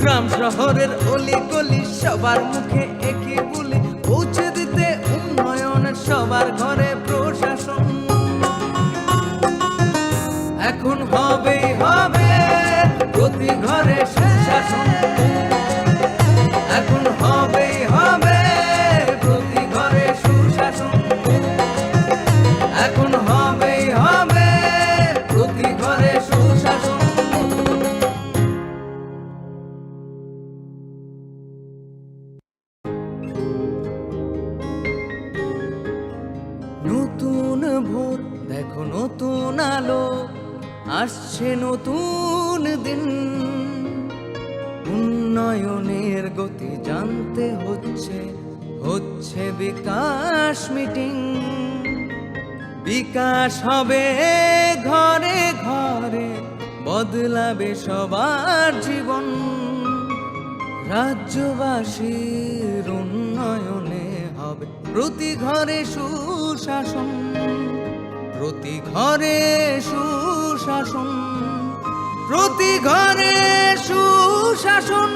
গ্রাম শহরের অলি গলি সবার মুখে একই বলে পৌঁছে দিতে উন্নয়নের সবার ঘরে প্রশাসন। এখন হবেই হবে প্রতি ঘরে সুশাসন, এখন হবেই হবে প্রতি ঘরে সুশাসন, এখন হবেই হবে প্রতি ঘরে সুশাসন। নতুন ভোর দেখো নতুন আলো, আসছে নতুন দিন, উন্নয়নের গতি জানতে হচ্ছে হচ্ছে বিকাশ মিটিং। বিকাশ হবে ঘরে ঘরে, বদলাবে সবার জীবন। রাজ্যবাসীর উন্নয়নে হবে প্রতি ঘরে সুশাসন, প্রতি ঘরে সুশাসন, প্রতি ঘরে সুশাসন।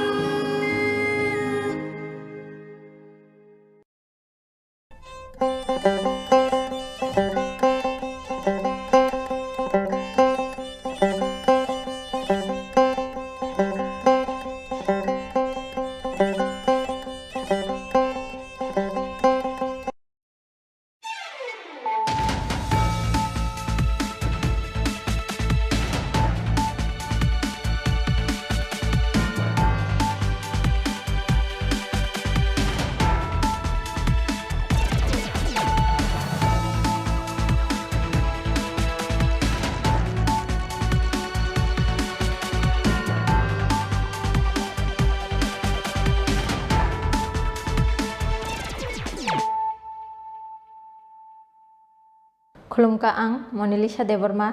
Khulumka ang Monilisa Deborma,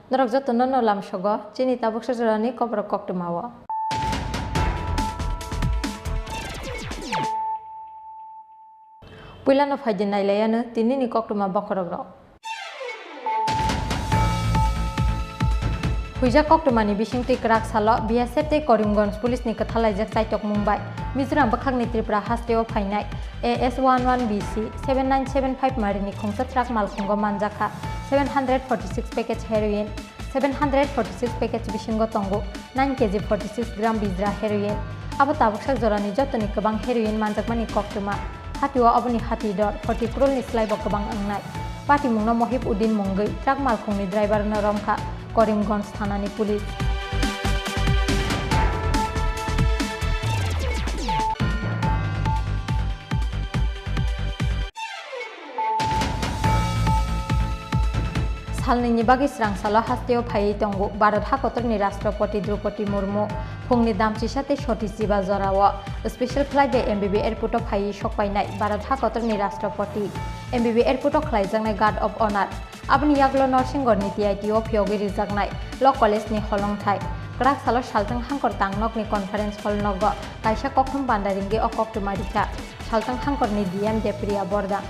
Norok Jotono no lam sogo, Chini tabuk sajorani Kokborok koktumawo. Puila no fajin nailayano tini ni koktuma bokorok. Huija koktumani bisingti krak salo BSF te Karimganj Police ni kathalaijak Chaitok Mumbai, Mizoram bakhakni Tripura hasteo phainai AS11BC 7975 marini khongsa truck malkhungo manjaka 746 package heroin, 746 package bisingo tongo 9 kg 46 gram bijra heroin. Abo tabuksak jorani jotoni kobang heroin manjakmani koktuma hatiwa aboni hati dor 40 crore ni slaibo kobang angnai. Pati mungno Mohib Udin Munggai truck malkhungni driver na romkha Karimganj thanani police. Salni bagi serang salah hasteo phai tongo Bharat hakotorni Rashtrapati Draupadi Murmu phungni damchi sate Satish Jiba Jorawa special flight de MBB airport of phai sokpainai Bharat hakotorni Rashtrapati MBB airport of khlaijaknai guard of honor aboni yaglo Norsingor ni TITO phyogi rijaknai law college ni holongthai krak salo saltang hangkor tangnok ni conference hall nogo kaisa kokthum bandaringe okoktumarika saltang hangkor ni DM Depriya Borda.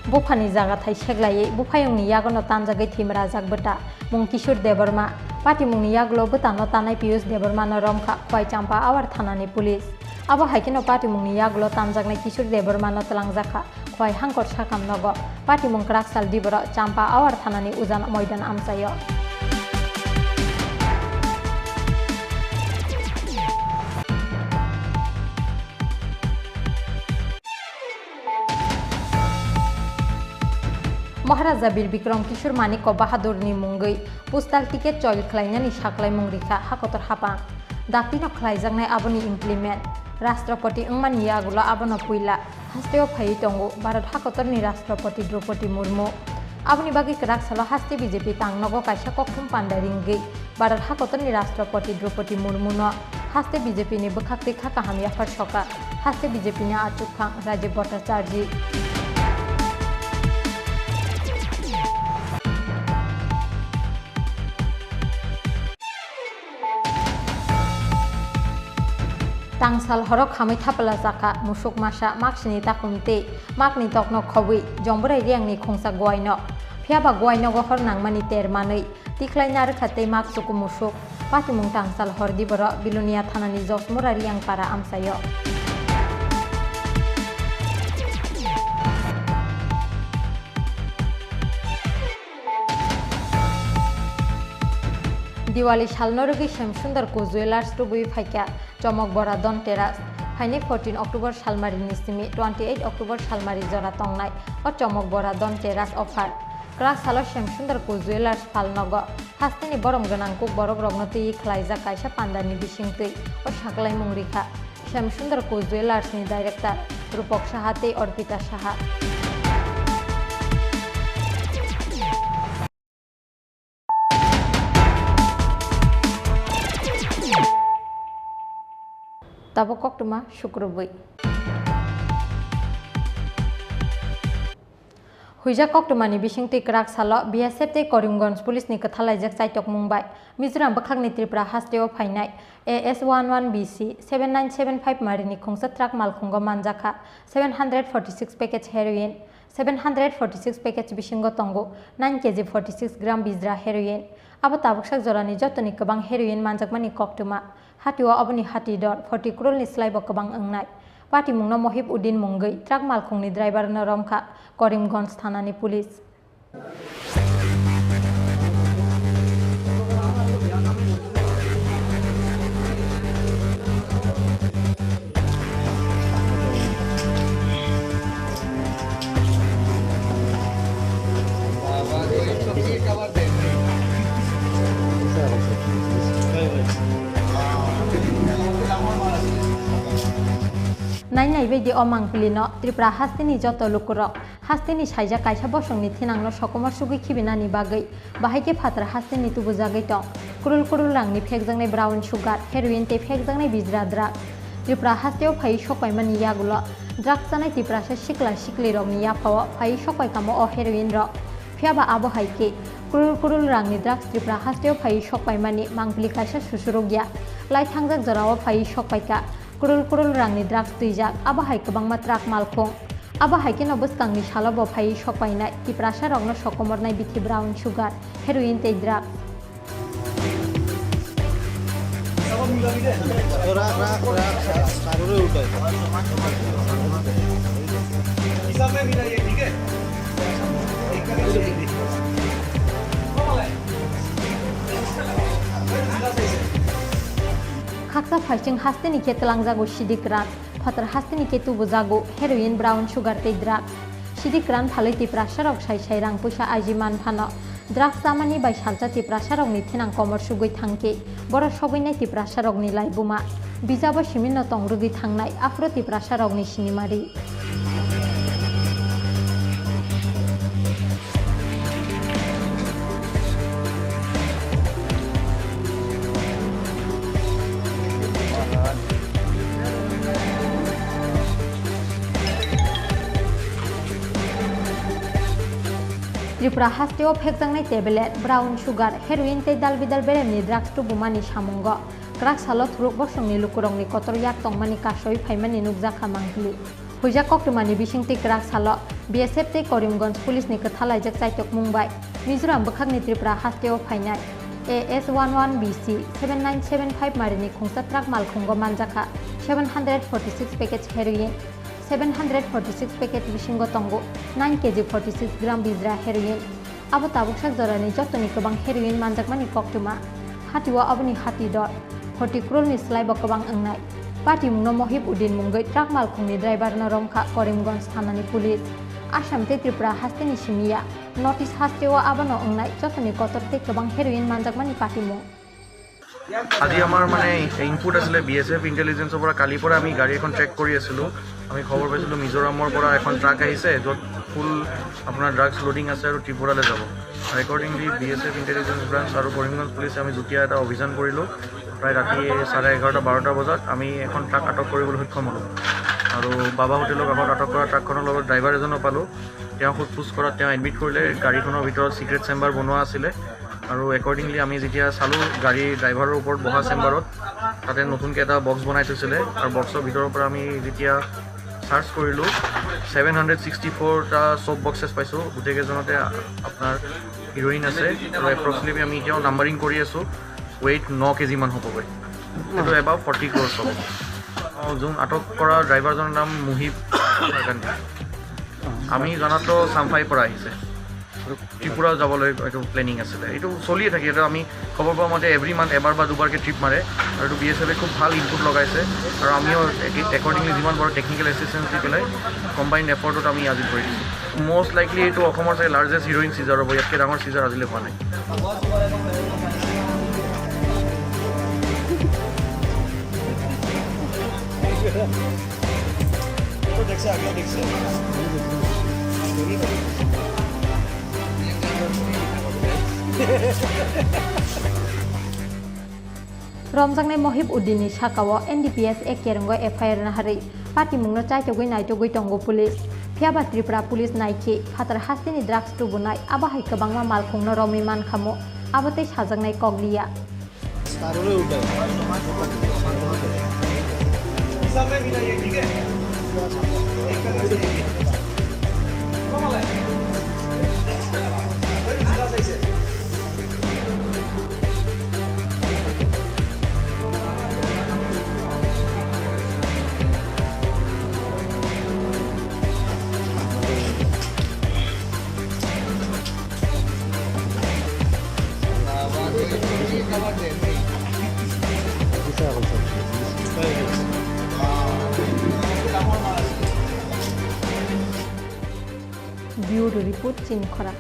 Bufani jaga thai seglai bufayongni yagono tanjagai thimra jagbata mung Kishore Deborma pati mungni yaglo butano tanai Piyush Deborma no romkha khoi champa awar thanani police abo haikino pati mungni yaglo tanjagnai Kishore Deborma no talangjaka khoi hangkor sakam nogo pati mung kraksal dibora champa awar thanani ujan moidan amsayo. Maharaja Bir Bikram Kishore Manik Bahadur ni Mungai postal ticket choil khlainani saklai mungrika hakotor hapang dakti no khlaijaknai aboni implement Rashtrapati Angmani yagula abono puila hasteo phai tongo Bharat hakotorni Rashtrapati Draupadi Murmu aboni bagi krak salo haste BJP tangnogo kaisa kokthum pandaringai Bharat hakotorni Rashtrapati Draupadi Murmu no haste BJP ni bukhakti khaka hamya farsoka haste BJP ni achuk khang Rajiv Bhattacharya. Tangsal horok hamai thapala jaka musuk masa maksini takumte makni tokno khobui jomborai riangni khongsa goaino phiaba goaino go hor nangmani termanei tiklai nar khate mak suku musuk patimung tangsal hordi boro bilunia thanani josmura riang para amsayo Diwali salnorugi Shamsundar ko jewelers rubui phaika chomok bora don teras phaine 14 October salmari nisimi 28 October salmari jora tongnai o chomok bora don teras offer Krak salo Shamsundar ko jewelers palnogo hastini borong ganang Kokborok rognoti khlaijak kaisa pandani bisingtui o saklai mungrikha Shamsundar ko jewelers ni director Rupok Sahate Orpita Saha Tabo koktuma syukrubui. Huija koktumani bisingtui krak salo BSF te Karimganj police ni kathalaijak chaitok Mumbai Mizoram bakhakni Tripura hasteo phainai AS11BC 7975 marini khongsa truck malkhungo manjaka 746 package heroin 746 package bisingo tongo 9 kg 46 gram bizra heroin abo tabuksak jorani jotoni kabang heroin manjakmani koktuma hatiwa aboni hati dor 40 crore ni slaibo kabang angnai Pati mungno Mohib Udin Mungai truck malkhungni driver na romkha Karimganj thanani police Nainai bedi omang pilino Tripura hastini joto lukurok hastini saija kaisa bosongni thinangno sokomor sugui khibinani bagai bahaike phatra hastini tubujagai tong kurul rangni phekjangnai brown sugar heroin te phekjangnai bijra drug Tripura hasteo phai sokaimani yagulo drug chanai Tripura sa sikla sikli rokni yapao phai sokai kamo o heroin ro phiaba abo haike kurul rangni drugs Tripura hasteo phai sokaimani mangpili kaisa susurogya lai thangjak jorao phai sokaika kurul rangni drugs tuijak abo hai kabangma truck malkhung abo hai keno buskangni salobo phai sokpainai Tripura sa rokno sokomornai bithi brown sugar heroin te drugs Khaksa phaising hastini ke telangjago sidikran phatar hastini ke tubujago heroin brown sugar te drug sidikran phalai Tripura sarok sai rang puisa ajiman phano drugs samani bai salcha Tripura sarokni thinang komor sugui thangke boro sobainai Tripura sarokni laibuma bijabo siminno tongrugi thangnai afro Tripura sarokni sinimari Tripura hasteo phekjangnai tablet brown sugar heroin te dalbidal beremni drugs tu bumani samungo krak salo thruk bosongni lukurongni kotor yak tongmani kasoi phaimani nukjakha mangli huija koktumani bisingti krak salo BSF te Karimganj police ni kathalaijak chaitok Mumbai Mizoram bakhakni Tripura hasteo phainai AS11BC 7975 marini khongsa truck malkhungo manjaka 746 package heroin 746 packet bisingo tongo 9 kg 46 gram bizra heroin abo tabuksak jorani jotoni kabang heroin manjakmani koktuma hatiwa aboni hati dor 40 crore ni slaibo kabang angnai pati mungno Mohib Udin Mungai truck malkhungni driver na romkha Karimganj thanani police Assam te Tripura hastini simiya notice hastewa abano angnai jotoni kotor te kabang heroin manjakmani pati mung আজি আমাৰ মানে input আছিলে BSF ইণ্টেলিজেন্সৰ পৰা কালিৰ পৰা আমি গাড়ী এখন ট্ৰেক কৰি আছিলোঁ আমি খবৰ পাইছিলোঁ মিজোৰামৰ পৰা এখন ট্ৰাক আহিছে য'ত ফুল আপোনাৰ ড্ৰাগছ লোডিং আছে আৰু ত্ৰিপুৰালৈ যাব একৰ্ডিংলি BSF ইণ্টেলিজেন্স ব্ৰাঞ্চ আৰু কৰিমগঞ্জ পুলিচে আমি যুটীয়া এটা অভিযান কৰিলোঁ প্ৰায় ৰাতি 11:30-12টা বজাত আমি এখন ট্ৰাক আটক কৰিবলৈ সক্ষম হ'লোঁ আৰু বাবা হোটেলৰ কাষত আটক কৰা ট্ৰাকখনৰ লগত ড্ৰাইভাৰ এজনো পালোঁ তেওঁ সোধ পোছ কৰাত তেওঁ এডমিট কৰিলে গাড়ীখনৰ ভিতৰত চিক্ৰেট চেম্বাৰ বনোৱা আছিলে আৰু একৰ্ডিংলি আমি যেতিয়া চালোঁ গাড়ীৰ ড্ৰাইভাৰৰ ওপৰত বহা চেম্বাৰত তাতে নতুনকৈ এটা বক্স বনাই থৈছিলে আৰু বক্সৰ ভিতৰৰ পৰা আমি যেতিয়া চাৰ্চ কৰিলোঁ 764টা চব বক্সেছ পাইছোঁ। গোটেইকেইজনতে আপোনাৰ হিৰ'ইন আছে আৰু এপ্ৰক্সিমেটলি আমি এতিয়াও নাম্বাৰিং কৰি আছোঁ। ৱেইট 9 কেজিমান হ'বগৈ, সেইটো এবাউট 40 ক্ৰ'ৰ্ছ হ'ব। যোন আটক কৰা ড্ৰাইভাৰজনৰ নাম মুহিব ফাৰকান্দি। আমি জনাতো চাম্ফাইৰ পৰা আহিছে, ত্ৰিপুৰা যাবলৈ এইটো প্লেনিং আছিলে। এইটো চলিয়ে থাকে, এইটো আমি খবৰ পোৱা মতে এভৰি মান্থ এবাৰ বা দুবাৰকৈ ট্ৰিপ মাৰে আৰু এইটো BSF খুব ভাল ইনপুট লগাইছে আৰু আমিও একৰ্ডিংলি যিমান পাৰোঁ টেকনিকেল এছিষ্টেঞ্চ দি পেলাই কম্বাইণ্ড এফৰ্টত আমি আজি কৰি দিছোঁ। মষ্ট লাইকলি এইটো অসমৰ চাগে লাৰ্জেষ্ট হিৰ'ইন চিজাৰ হ'ব, ইয়াতকৈ ডাঙৰ চিজাৰ আজিলৈ হোৱা নাই। Romjangnai Mohib Udini Sakao NDPS Ekerungo FIR Nahari Pati Mungno Chaitogui Naitogui Tongo Police Phiaba Tripura Police Naiki Fatar Hastini Drugs Tubunai Abahai Kabangma Malkhungno Romi Mankhamu Abote Sajangnai Koglia Bureau Report Chinkora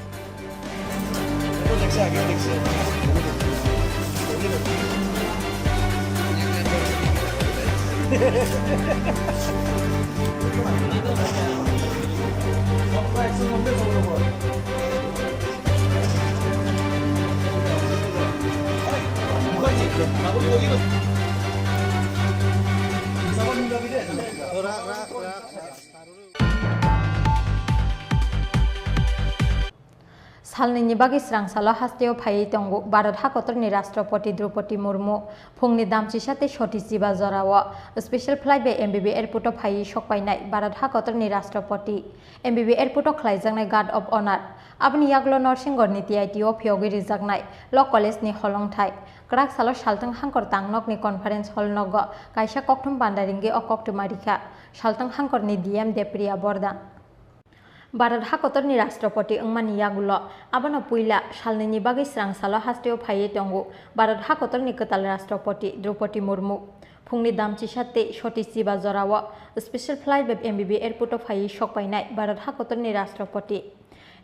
Salni bagi serang salah hasteo phai tongo Bharat hakotorni Rashtrapati Draupadi Murmu phungni damchi sate shoti jiba jorawa special flight by MBB airport of phai sokpainai Bharat hakotorni Rashtrapati MBB airport of khlaijangnai guard of honor abni yaglo Norsingor niti ITO phyogi rijaknai law college ni holongthai krak salo saltang hangkor tangnok ni conference hall nogo kaisa kokthum bandaringi okoktu marika saltang hangkor ni DM Depriya Bordan Bharat hakotorni Rashtrapati Angmani Yagulo Abano Puila Shalni Bagi Srang Salo Hasteo Phai Tongo Bharat hakotorni Ketal Rashtrapati Draupadi Murmu Phungni Damchi Sate Shoti Jiba Jorawa Special Flight by MBB Airport of Phai Sokpainai Bharat hakotorni Rashtrapati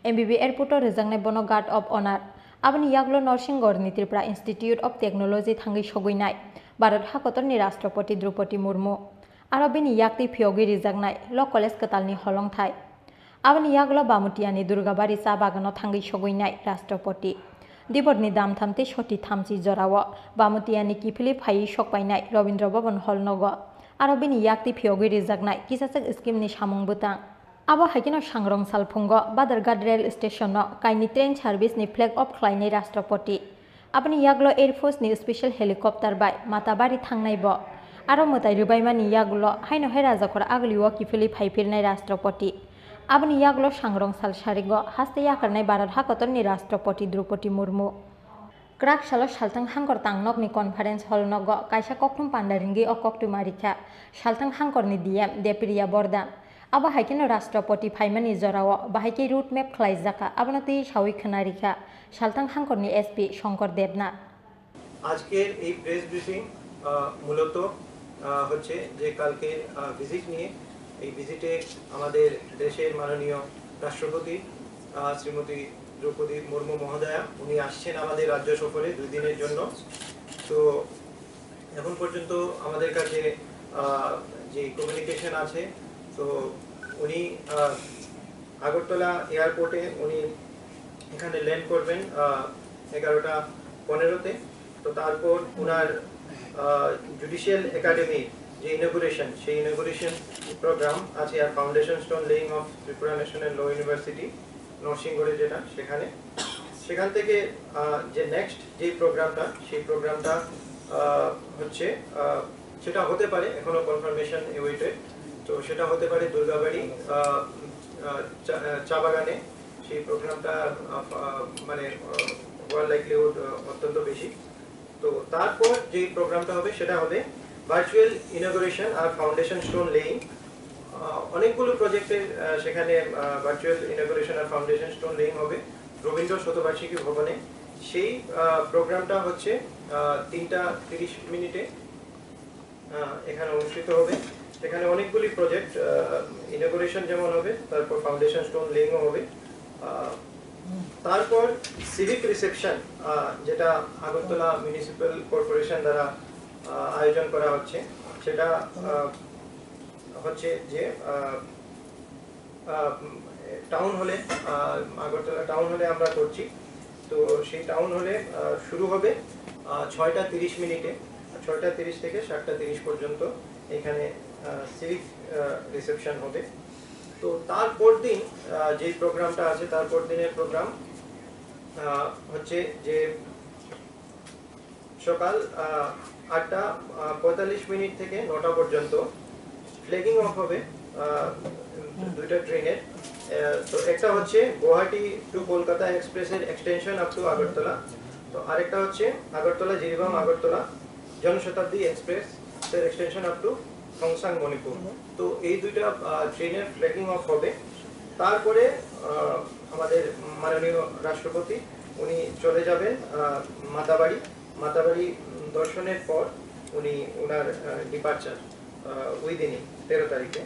MBB Airport of Rejangnai Bono Guard of Honor Abani Yaglo Norsingor ni Tripura Institute of Technology Thangi Shoguinai Bharat hakotorni Rashtrapati Draupadi Murmu Arabini Yakti Phyogi Rijagnai Law College Ketalni Holongthai Abani yaglo bamutiani Durgabari sa bagano thangi shoguinai Rashtrapati Diborni dam thamte shoti thamchi jorawa bamutiani kifili phai sokpainai Robindra Bhavan hall nogo arobini yakti phyogi rijagnai kisachak scheme ni samung butang abo haikino sangrong salphungo Badarghat rail station no kaini train service ni flag off khlainai Rashtrapati abani yaglo air force ni special helicopter bai matabari thangnai bo aro mutai rubaimani yaglo haino hai rajakora agliwo kifili phai firnai Rashtrapati Abani yaglo sangrong sal sarigo haste yakarnai Bharat hakotorni Rashtrapati Draupadi Murmu Krak salo saltang hangkor tangnok ni conference hall nogo kaisa kokthum pandaringi okoktu marika saltang hangkor ni DM Depriya Bordan aba haikino Rashtrapati phaimani jorawo bahaike route map khlaijaka abanati sawi khanarika saltang hangkor ni SP Shankar Devnath আজকের এই press briefing মূলত হচ্ছে যে কালকে visit নিয়ে এই ভিজিটে আমাদের দেশের মাননীয় রাষ্ট্রপতি শ্রীমতী দ্রৌপদী মুর্মু মহোদয়া উনি আসছেন আমাদের রাজ্য সফরে 2 দিনের জন্য তো এখন পর্যন্ত আমাদের কাছে যে কমিউনিকেশন আছে তো উনি আগরতলা এয়ারপোর্টে উনি এখানে ল্যান্ড করবেন 11টা 15তে তো তারপর ওনার জুডিশিয়াল একাডেমি যে ইনগুরেশন সেই ইনগুরেশন প্রোগ্রাম আছে আর foundation stone laying of Tripura national law university নরসিংগড়ে যেটা সেখানে সেখান থেকে যে নেক্সট যে প্রোগ্রামটা সেই প্রোগ্রামটা হচ্ছে সেটা হতে পারে, এখনো কনফার্মেশন ওয়েটেড, তো সেটা হতে পারে দুর্গাবাড়ি চা বাগানে। সেই প্রোগ্রামটা মানে ওয়ার্ল্ড লাইকলিহুড অত্যন্ত বেশি। তো তারপর যে প্রোগ্রামটা হবে সেটা হবে ভার্চুয়াল ইনঅগুরেশন আর ফাউন্ডেশন স্টোন লেইং। অনেকগুলো প্রজেক্টের সেখানে ভার্চুয়াল ইনঅগুরেশন আর ফাউন্ডেশন স্টোন লেইং হবে রবীন্দ্র শতবার্ষিকী ভবনে। সেই প্রোগ্রামটা হচ্ছে 3:30 এখানে অনুষ্ঠিত হবে। সেখানে অনেকগুলি প্রজেক্ট ইনঅগুরেশন যেমন হবে, তারপর ফাউন্ডেশন স্টোন লেইংও হবে। তারপর সিভিক রিসেপশন, যেটা আগরতলা মিউনিসিপ্যাল কর্পোরেশন দ্বারা আয়োজন করা হচ্ছে, সেটা হচ্ছে যে টাউন হলে, আগরতলা টাউন হলে আমরা করছি। তো সেই টাউন হলে শুরু হবে 6:30, 6:30 থেকে 7:30 পর্যন্ত এখানে সিভিক রিসেপশন হবে। তো তারপর দিন যে প্রোগ্রামটা আছে, তারপর দিনের প্রোগ্রাম হচ্ছে যে সকাল 8:45 থেকে 9টা পর্যন্ত ফ্ল্যাগিং অফ হবে দুইটা ট্রেনের। তো একটা হচ্ছে গুয়াহাটি টু কলকাতা এক্সপ্রেসের এক্সটেনশন আপ টু আগরতলা, তো আরেকটা হচ্ছে আগরতলা জিরিবাম আগরতলা জনশতাব্দী এক্সপ্রেস এর extension up to Khongsang Manipur. তো এই দুইটা ট্রেনের ফ্ল্যাগিং অফ হবে। তারপরে আমাদের মাননীয় রাষ্ট্রপতি উনি চলে যাবেন মাতাবাড়ি দর্শনের পর উনি ওনার ডিপার্চার ওই দিনই 13 তারিখে।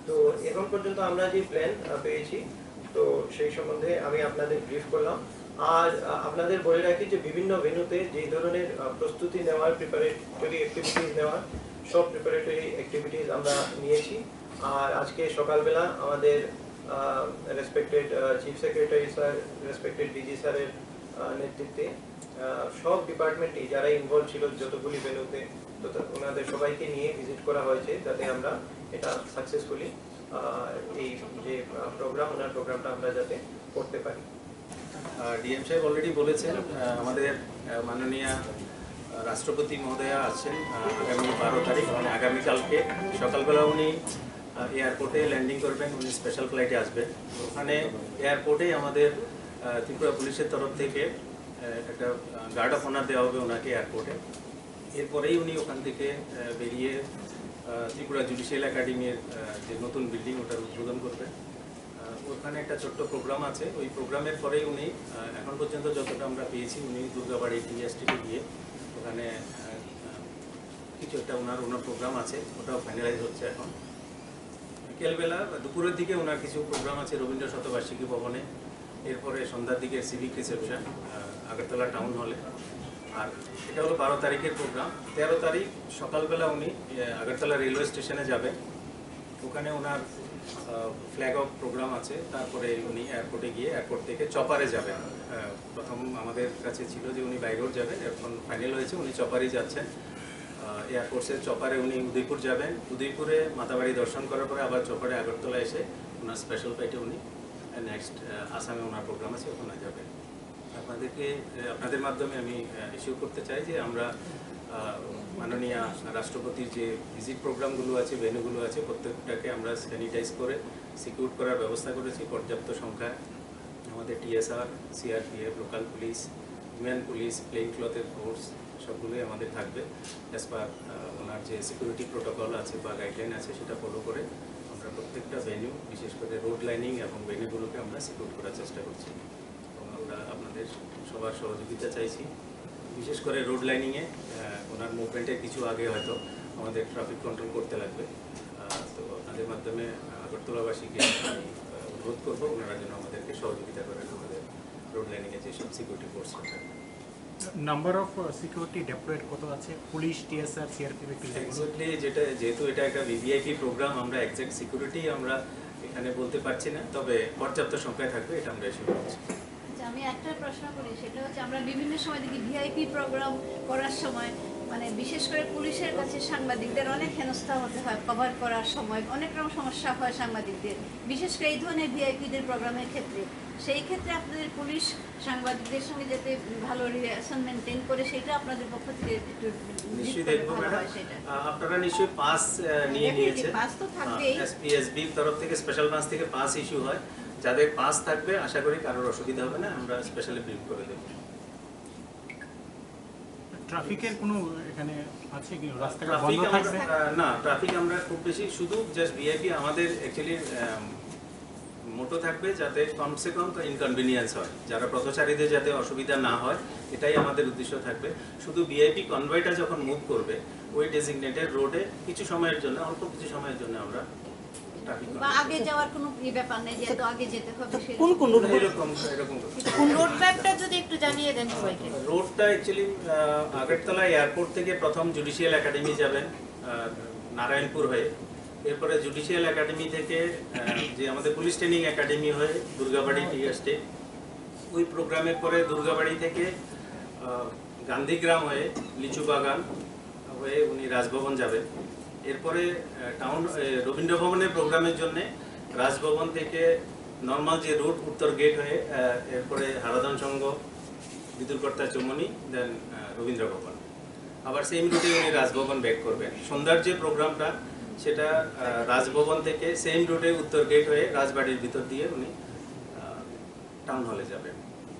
তো এখন পর্যন্ত আমরা যে প্ল্যান পেয়েছি, তো সেই সম্বন্ধে আমি আপনাদের ব্রিফ করলাম। আর আপনাদের বলে রাখি যে বিভিন্ন ভেন্যুতে যেই ধরনের প্রস্তুতি নেওয়ার, প্রিপারেটরি অ্যাক্টিভিটিস নেওয়ার, সব প্রিপারেটরি অ্যাক্টিভিটিস আমরা নিয়েছি। আর আজকে সকালবেলা আমাদের respected chief secretary sir, respected DG স্যারের নেতৃত্বে সব ডিপার্টমেন্টই যারা ইনভলভ ছিল যতগুলি ভেন্যুতে, তো ওনাদের সবাইকে নিয়ে ভিজিট করা হয়েছে, যাতে আমরা এটা সাকসেসফুলি এই যে প্রোগ্রামটা আমরা যাতে করতে পারি। ডিএম সাহেব অলরেডি বলেছেন, আমাদের মাননীয় রাষ্ট্রপতি মহোদয়া আছেন আগামী 12 তারিখ, মানে আগামীকালকে সকালবেলা উনি এয়ারপোর্টে ল্যান্ডিং করবেন, উনি স্পেশাল ফ্লাইটে আসবেন। ওখানে এয়ারপোর্টেই আমাদের ত্রিপুরা পুলিশের তরফ থেকে একটা গার্ড অফ অনার দেওয়া হবে ওনাকে এয়ারপোর্টে। এরপরেই উনি ওখান থেকে বেরিয়ে ত্রিপুরা জুডিশিয়াল একাডেমির যে নতুন বিল্ডিং ওটার উদ্বোধন করবেন। ওখানে একটা ছোট্ট প্রোগ্রাম আছে, ওই প্রোগ্রামের পরেই উনি এখন পর্যন্ত যতটা আমরা পেয়েছি, উনি দুর্গাবাড়ি টিএসটিতে গিয়ে ওখানে কিছু একটা ওনার প্রোগ্রাম আছে, ওটাও ফাইনালাইজ হচ্ছে এখন। বিকেলবেলা দুপুরের দিকে ওনার কিছু প্রোগ্রাম আছে রবীন্দ্র শতবার্ষিকী ভবনে, এরপরে সন্ধ্যার দিকে সিভিক রিসেপশন আগরতলা টাউন হলে। আর এটা হলো 12 তারিখের প্রোগ্রাম। 13 তারিখ সকালবেলা উনি আগরতলা রেলওয়ে স্টেশনে যাবেন, ওখানে ওনার ফ্ল্যাগ অফ প্রোগ্রাম আছে। তারপরে উনি এয়ারপোর্টে গিয়ে এয়ারপোর্ট থেকে চপারে যাবেন। প্রথম আমাদের কাছে ছিল যে উনি বাই রোড যাবেন, এখন ফাইনাল হয়েছে উনি চপারেই যাচ্ছেন। এয়ারপোর্টের চপারে উনি উদয়পুর যাবেন, উদয়পুরে মাতাবাড়ি দর্শন করার পরে আবার চপারে আগরতলা এসে ওনার স্পেশাল ফ্লাইটে উনি নেক্সট আসামে ওনার প্রোগ্রাম আছে, ওখানে যাবেন। আপনাদের মাধ্যমে আমি ইস্যু করতে চাই যে আমরা মাননীয় রাষ্ট্রপতির যে ভিজিট প্রোগ্রামগুলো আছে, ভেন্যুগুলো আছে, প্রত্যেকটাকে আমরা স্যানিটাইজ করে সিকিউর করার ব্যবস্থা করেছি পর্যাপ্ত সংখ্যায়। আমাদের TSR, CRPF, local police, women police, plain ক্লথের ফোর্স সবগুলোই আমাদের থাকবে। অ্যাজ পার ওনার যে সিকিউরিটি প্রোটোকল আছে বা গাইডলাইন আছে সেটা ফলো করে আমরা প্রত্যেকটা ভেন্যু, বিশেষ করে রোড লাইনিং এবং ভেন্যুগুলোকে আমরা সিকিউর করার চেষ্টা করছি। এবং আমরা আপনাদের সবার সহযোগিতা চাইছি, বিশেষ করে রোড লাইনিংয়ে ওনার মুভমেন্টের কিছু আগে হয়তো আমাদের ট্রাফিক কন্ট্রোল করতে লাগবে। তো আপনাদের মাধ্যমে আগরতলাবাসীকে আমি অনুরোধ করবো ওনারা যেন আমাদেরকে সহযোগিতা করেন আমাদের রোড লাইনিংয়ে যেসব সিকিউরিটি ফোর্সরা থাকে। নাম্বার অফ সিকিউরিটি ডেপ্লয়েড কত আছে, পুলিশ, টিএসআর, সিআরপিএফ? এক্স্যাক্টলি যেহেতু এটা একটা ভিভিআইপি প্রোগ্রাম, আমরা এক্স্যাক্ট সিকিউরিটি আমরা এখানে বলতে পারছি না, তবে পর্যাপ্ত সংখ্যায় থাকবে এটা আমরা এসে বলছি। আমি একটা প্রশ্ন করি, সেটা হচ্ছে আমরা বিভিন্ন সময় দেখি ভিআইপি প্রোগ্রাম করার সময় মানে বিশেষ করে পুলিশের কাছে সাংবাদিকদের অনেক হেনস্থা হতে হয় কভার করার সময়, অনেক রকম সমস্যা হয় সাংবাদিকদের, বিশেষ করে এই ধরনের ভিআইপিদের প্রোগ্রামের ক্ষেত্রে। সেই ক্ষেত্রে আপনাদের পুলিশ সাংবাদিকদের সঙ্গে যাতে ভালো রিলেশন মেনটেন করে, সেটা আপনাদের পক্ষ থেকে একটু নিশ্চয়ই দেখবো ম্যাডাম। আপনারা নিশ্চয়ই পাস নিয়ে নিয়েছেন। পাস তো থাকবেই, এসপিএসবি তরফ থেকে স্পেশাল ব্রাঞ্চ থেকে পাস ইস্যু হয়। যাদের পাস থাকবে আশা করি কারোর অসুবিধা হবে না, আমরা স্পেশালি ব্রিফ করে দেব। ট্রাফিকের কোনো এখানে আছে কি, রাস্তাঘাট বন্ধ থাকবে? না, ট্রাফিক আমরা খুব বেশি, শুধু জাস্ট ভিআইপি আমাদের অ্যাকচুয়ালি মোটো থাকবে যাতে কমসে কম তো ইনকনভিনিয়েন্স হয়, যারা পথচারীদের যাতে অসুবিধা না হয়, এটাই আমাদের উদ্দেশ্য থাকবে। শুধু ভিআইপি কনভয়টা যখন মুভ করবে ওই ডেজিগনেটেড রোডে কিছু সময়ের জন্য, অল্প কিছু সময়ের জন্য আমরা আগে যাওয়ার কোনো ব্যাপার নেই, যেহেতু আগে যেতে হবে। কোন এরকম রোড ম্যাপটা যদি একটু জানিয়ে দেন সবাইকে। রোডটা অ্যাকচুয়ালি আগরতলা এয়ারপোর্ট থেকে প্রথম জুডিশিয়াল একাডেমি যাবেন নারায়ণপুর হয়ে, এরপরে জুডিশিয়াল একাডেমি থেকে যে আমাদের পুলিশ ট্রেনিং একাডেমি হয়ে দুর্গাবাড়ি টি এস্টেট, ওই প্রোগ্রামের পরে দুর্গাবাড়ি থেকে গান্ধীগ্রাম হয়ে লিচু বাগান হয়ে উনি রাজভবন যাবেন। এরপরে টাউন রবীন্দ্র ভবনের প্রোগ্রামের জন্য রাজভবন থেকে নর্মাল যে রুট উত্তর গেট হয়ে এরপরে হারাধন সংঘ, বিদুরকর্তা চৌমনি, দেন রবীন্দ্র ভবন, আবার সেম রুটে উনি রাজভবন ব্যাক করবেন। সন্ধ্যার যে প্রোগ্রামটা সেটা রাজভবন থেকে সেম রুটে উত্তর গেট হয়ে রাজবাড়ির ভিতর দিয়ে উনি টাউন হলে যাবেন।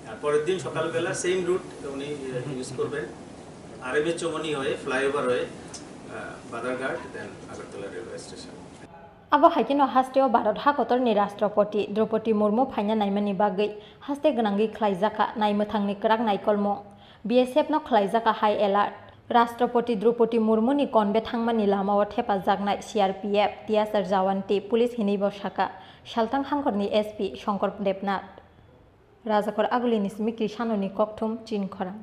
আর পরের দিন সকালবেলা সেম রুট উনি ইউজ করবেন আরএমএ চৌমনি হয়ে ফ্লাইওভার হয়ে Badharghat, then Agartala railway station. Abo haikino hasteo Bharat hakotorni Rashtrapati Draupadi Murmu phaina naimani bagui haste gnangi khlaijaka naimthangni krak naikolmo BSF no khlaijaka high alert Rashtrapati Draupadi Murmu ni konbe thangmani lamao thepajaknai CRPF TSR Jawanti Police hini bosaka Shaltang Hangkorni SP Shankar Debnath Rajakor Agulini Smikri Shanoni Kokthum Chinkhorang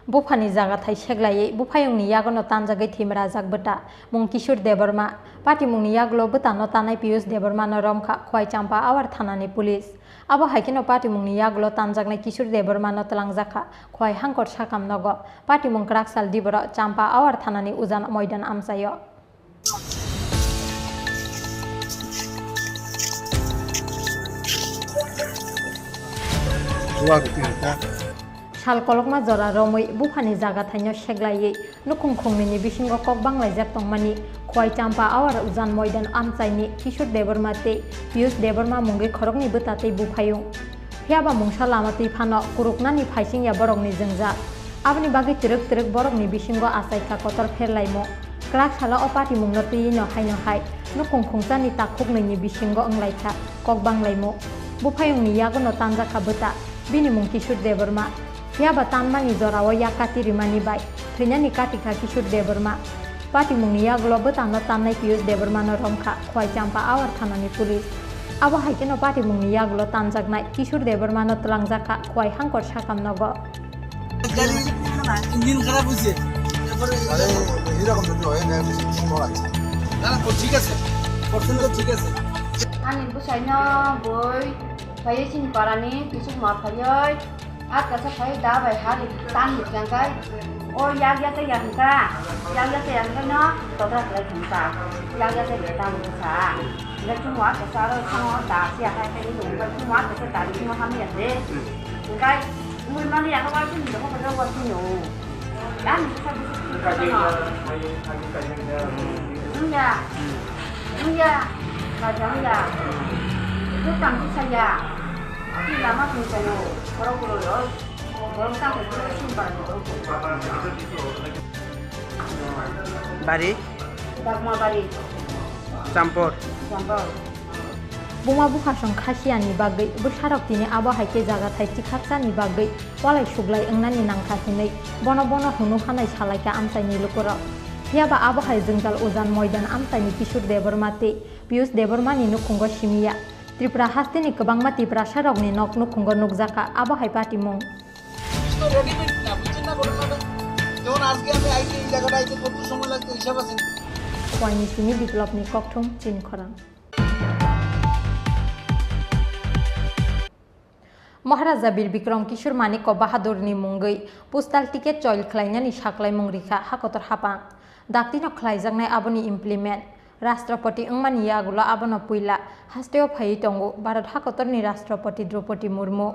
Bufani jaga thai seglai bufayungni yagono tanjagai thimra jagbata mung Kishore Debarma pati mungni yaglo butano tanai Piyush Debarma no romkha khwai champa awar thanani police abo haikino pati mungni yaglo tanjagnai Kishore Debarma no talangjaka khwai hangkor sakam nogo pati mung kraksal dibro champa awar thanani ujan moidan amsayo Sal kolokma jora romoi bufani jaga thaino seglai nukhungkhungni bisingo kok banglaijak tongmani khwai champa awar ujan moidan amchaini Kishore Debarma te Piyush Debarma mungi khorokni butatei bufayung hiaba mungsa lamatei phano kuruknani phaisingya borokni jengja abni bagi tirek borokni bisingo asaika kotor pherlaimo krak sala opati mungno tei no hai nukhungkhungchani takhukni bisingo anglaitha kok banglaimo bufayungni yagono tanjaka buta bini mung Kishore Debarma Hiaba tanmani jorao yakati rimani bai thrinani katika Kishore Debarma pati mungni yaglo butano tannai Piyush Debarma no romkha khwai champa awar thanani police abo haikeno pati mungni yaglo tanjaknai Kishore Debarma no tlangjaka khwai hangkor sakam nogo engine খারাপ হয়েছে আরে এরকম যদি হয় না না ঠিক আছে পছন্দ ঠিক আছে আমি বুঝাইনা বই ভাই চিনি পারানি কিছু মা ভাই Aka sa phay da bai hari tan được yang cái ôi yang ya cái yang ka nó tao ra lại chúng ta yang ya cái tam được sa là trung hóa cái sa rồi trung hóa đã xia hai cái đúng cái trung hóa cái ta trung hóa ham nhiệt đấy cái người mà đi ăn qua cái gì đó không có đâu có nhiều ăn cái gì ya và giống ya cứ cầm cái sa ya Ini lama misalnya orang kulo orang tahu itu simpan Bari Dagma bari Campur Buma bukhasong khasiani bagai bersarak tini abo haike jaga thai tikhaksani bagai walai suglai engnani nangkhasinai bono hunu hanai salaika amsaini lukura hiaba abo hai jenggal ujan moidan amsaini Kishore Debarma te Piyush Debarma ni nukhungo simia Tripura hastini kebangma Tripura sarokni nok nukhungo nukjaka abo hai pati mung তো readymade না বুঝছেন না বলেন না যখন আজকে আমি আইতে এই জায়গাটা আইতে কত সময় লাগতো হিসাব আছে Poini sini biplopni kokthum Chinkhorang महाराजा बीर बिक्रम किशोर मानिक बाहादुरनि मुंगै पोस्टाल टिकेट चयल खलायनायनि साख्लाय मुंरिखा हाखतर हापां दाक्तिनो खलायजानाय आबोनि इमप्लिमेन्ट राष्ट्रपति अंमानि यागुला आबोनो पुइला हास्टेयाव फायै दंगो भारत हाखतरनि राष्ट्रपति द्रौपदी मुर्मु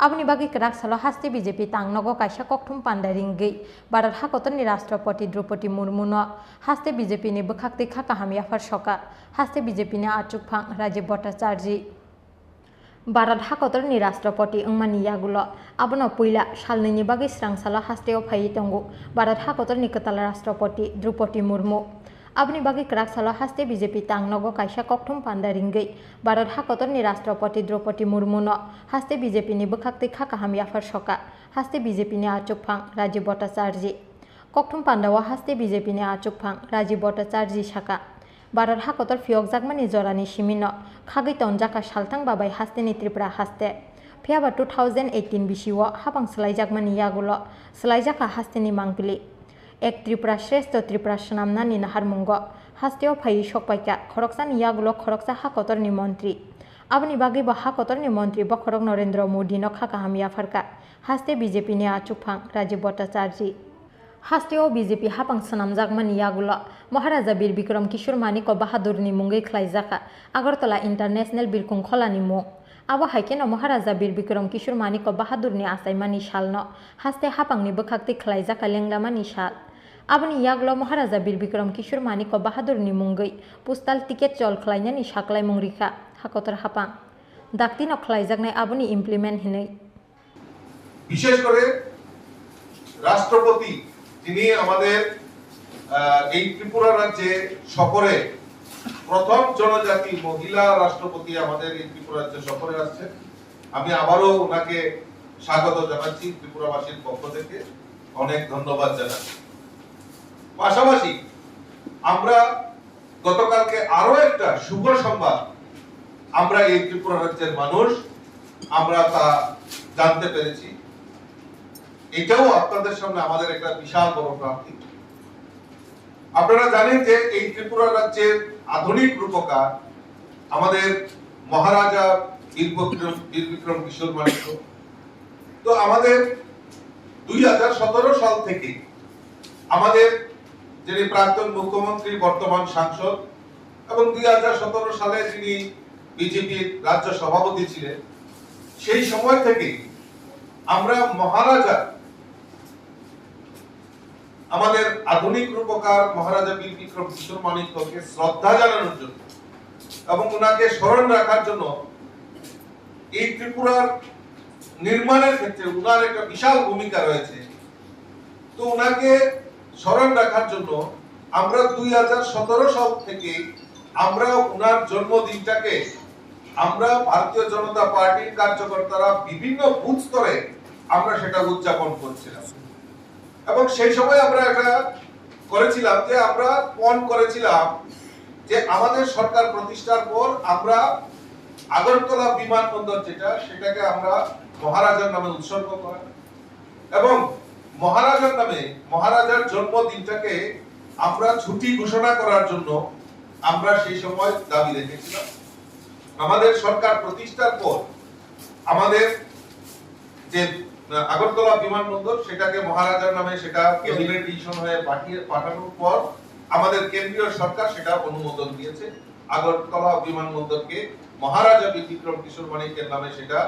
आबोनि बागै क्राक सालो हास्ते बीजेपी तांनगो कायसा कक्थुम पान्डारिंगै भारत हाखतरनि राष्ट्रपति द्रौपदी मुर्मुनो हास्ते बीजेपी नि बखाक्ति खाकाहाम याफार सका हास्ते बीजेपी नि आचुकफां राजीव भट्टाचार्य भारत हाखतरनि राष्ट्रपति अंमानि यागुलो आबोनो पुइला सालनैनि बागै स्रांसालो हास्तेयाव फायै दंगो भारत हाखतरनि कताल राष्ट्रपति द्रौपदी मुर्मु आबोनि बागै क्राक सालो हास्ते बीजेपी तांनगो कायसा कक्थुम पान्डारिंगै भारत हाखतरनि राष्ट्रपति द्रौपदी मुर्मुनो हास्ते बीजेपी नि बखाक्ति खाकाहाम याफार सका हास्ते बीजेपी नि आचुकफां राजीव भट्टाचार्य कक्थुम पान्डावा हास्ते बीजेपी नि आचुकफां राजीव भट्टाचार्य साका भारत हाखतर फियक जागमानि जरानि सिमिनो खागै तनजाका सालथां बाबाय हास्तेनि त्रिपुरा हास्ते फियाबा 2018 बिसिव हाबां सोलायजागमानि यागुलो सोलायजाका हास्तेनि मांपिलि एक त्रिपुरा श्रेष्ठ त्रिपुरा सोनामनानि नाहारमुंगो हास्तेयाव फायै सकपाइका खरकसानि यागुलो खरकसा हाखतरनि मन्त्री आबोनि बागैबो हाखतरनि मन्त्री बखरक नरेन्द्र मोदीनो खाकाहाम याफारका हास्ते बीजेपी नि आचुकफां राजीव भट्टाचार्य हास्तेयाव बीजेपी हाबां सोनामजागमानि यागुलो महाराजा बीर बिक्रम किशोर मानिक बाहादुरनि मुंगै खलायजाका आगरतला इन्टारनेशनेल बिरखं खलानि मुं आबो हाइकेनो महाराजा बीर बिक्रम किशोर मानिक बाहादुरनि आसायमानि सालनो हास्ते हाबांनि बखाक्ति खलायजाका लेंलामानि साल आबोनि यागुलो महाराजा बीर बिक्रम किशोर मानिक बाहादुरनि मुंगै पोस्टाल टिकेट चल खलायनायनि साख्लाय मुंरिखा हाखतर हापां दाक्तिनो खलायजानाय आबोनि इमप्लिमेन्ट हिनै বিশেষ করে রাষ্ট্রপতি যিনি আমাদের এই ত্রিপুরা রাজ্যে সফরে প্রথম জনজাতি মহিলা রাষ্ট্রপতি আমাদের এই ত্রিপুরা রাজ্যে সফরে আসছেন আমি আবারও ওনাকে স্বাগত জানাচ্ছি ত্রিপুরাবাসীর পক্ষ থেকে অনেক ধন্যবাদ জানাচ্ছি পাশাপাশি আমরা গতকালকে আরো একটা শুভ সংবাদ আমরা এই ত্রিপুরা রাজ্যের মানুষ আমরা তা জানতে পেরেছি এটাও আপনাদের সামনে আমাদের একটা বিশাল বড় প্রাপ্তি আপনারা জানেন যে এই ত্রিপুরা রাজ্যের আধুনিক রূপকার আমাদের মহারাজা বীর বিক্রম কিশোর মানিক তো আমাদের 2017 সাল থেকে আমাদের যিনি প্রাক্তন মুখ্যমন্ত্রী বর্তমান সাংসদ এবং 2017 সালে যিনি বিজেপির রাজ্য সভাপতি ছিলেন সেই সময় থেকে আমরা মহারাজা আমাদের আধুনিক রূপকার মহারাজা বীর বিক্রম কিশোর মানিক্যকে শ্রদ্ধা জানানোর জন্য এবং ওনাকে স্মরণ রাখার জন্য এই ত্রিপুরার নির্মাণের ক্ষেত্রে ওনার একটা বিশাল ভূমিকা রয়েছে তো ওনাকে স্মরণ রাখার জন্য আমরা 2017 সাল থেকে আমরা ওনার জন্মদিনটাকে আমরা ভারতীয় জনতা পার্টির কার্যকর্তারা বিভিন্ন বুথ স্তরে আমরা সেটা উদযাপন করছিলাম এবং সেই সময় আমরা একটা করেছিলাম যে আমরা পণ করেছিলাম যে আমাদের সরকার প্রতিষ্ঠার পর আমরা আগরতলা বিমানবন্দর যেটা সেটাকে আমরা মহারাজার নামে উৎসর্গ করা এবং মহারাজার নামে মহারাজার জন্মদিনটাকে আমরা ছুটি ঘোষণা করার জন্য আমরা সেই সময় দাবি রেখেছিলাম আমাদের সরকার প্রতিষ্ঠার পর আমাদের যে আগরতলা বিমানবন্দর সেটাকে মহারাজার নামে সেটা ক্যাবিনেট ডিসিশন হয়ে পাঠানোর পর আমাদের কেন্দ্রীয় সরকার সেটা অনুমোদন দিয়েছে আগরতলা বিমানবন্দরকে মহারাজা বীর বিক্রম কিশোর মানিকের নামে সেটা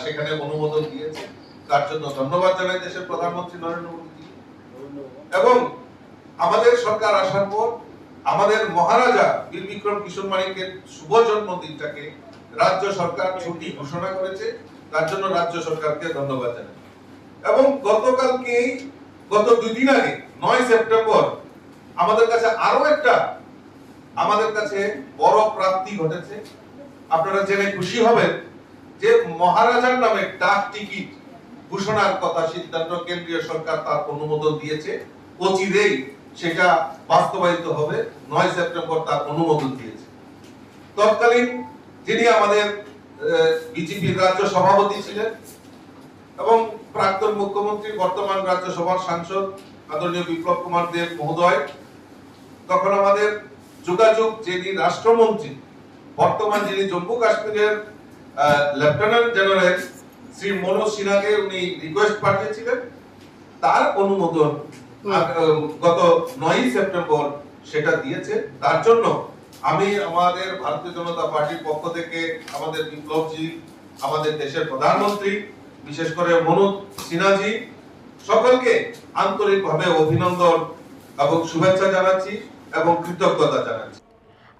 সেখানে অনুমোদন দিয়েছে তার জন্য ধন্যবাদ জানাই দেশের প্রধানমন্ত্রী নরেন্দ্র মোদী এবং আমাদের সরকার আসার পর আমাদের মহারাজা বীর বিক্রম কিশোর মানিকের শুভ জন্মদিনটাকে রাজ্য সরকার ছুটি ঘোষণা করেছে তার জন্য রাজ্য সরকারকে ধন্যবাদ জানাই এবং গতকালকে গত 2 দিন আগে 9 সেপ্টেম্বর আমাদের কাছে আরো একটা আমাদের কাছে বড় প্রাপ্তি ঘটেছে আপনারা জেনে খুশি হবেন যে মহারাজার নামে ডাক টিকিট ঘোষণার কথা সিদ্ধান্ত কেন্দ্রীয় সরকার তার অনুমোদন দিয়েছে অচিরেই সেটা বাস্তবায়িত হবে 9 সেপ্টেম্বর তার অনুমোদন দিয়েছে তৎকালীন যিনি আমাদের বিজেপির রাজ্য সভাপতি ছিলেন এবং প্রাক্তন মুখ্যমন্ত্রী বর্তমান রাজ্যসভার সাংসদ আদরণীয় বিপ্লব কুমার দেব মহোদয় তখন আমাদের যোগাযোগ যিনি রাষ্ট্রমন্ত্রী বর্তমান যিনি জম্মু কাশ্মীরের লেফটেন্যান্ট জেনারেল শ্রী মনোজ সিনহাকে উনি রিকোয়েস্ট পাঠিয়েছিলেন, তার অনুমোদন গত 9 সেপ্টেম্বর সেটা দিয়েছে। তার জন্য আমি আমাদের ভারতীয় জনতা পার্টির পক্ষ থেকে আমাদের বিপ্লবজি, আমাদের দেশের প্রধানমন্ত্রী, বিশেষ করে মনোজ সিনহাজি, সকলকে আন্তরিকভাবে অভিনন্দন এবং শুভেচ্ছা জানাচ্ছি এবং কৃতজ্ঞতা জানাচ্ছি।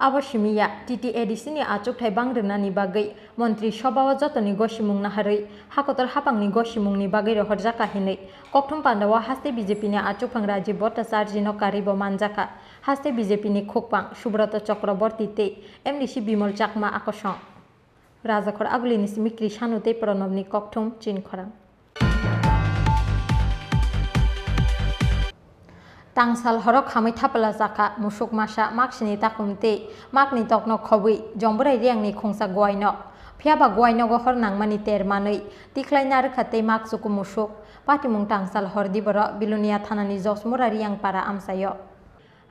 Abashimiya titi edisini achuk thai bangrnani bagai mantri sabhawa jotoni gosimung naharei hakotor hapangni gosimungni bagai ro horjaka hinei kokthum pandawa haste BJP ni achuk phangra jibota sarjino karibo manjaka haste BJP ni khokpang Subrata Chakraborty te MDC Bimol Chakma akosong Rajakhor agulini simikri sanute pranobni kokthum chinkhorang Tangsal horok hamai thapala jaka musuk masa maksini takumte makni tokno khobui jomburai riangni khongsa goaino phiaba goaino go hor nangmani termanei tiklaina rkhate maksuku musuk patimung tangsal hordi boro bilunia thanani josmura riang para amsayo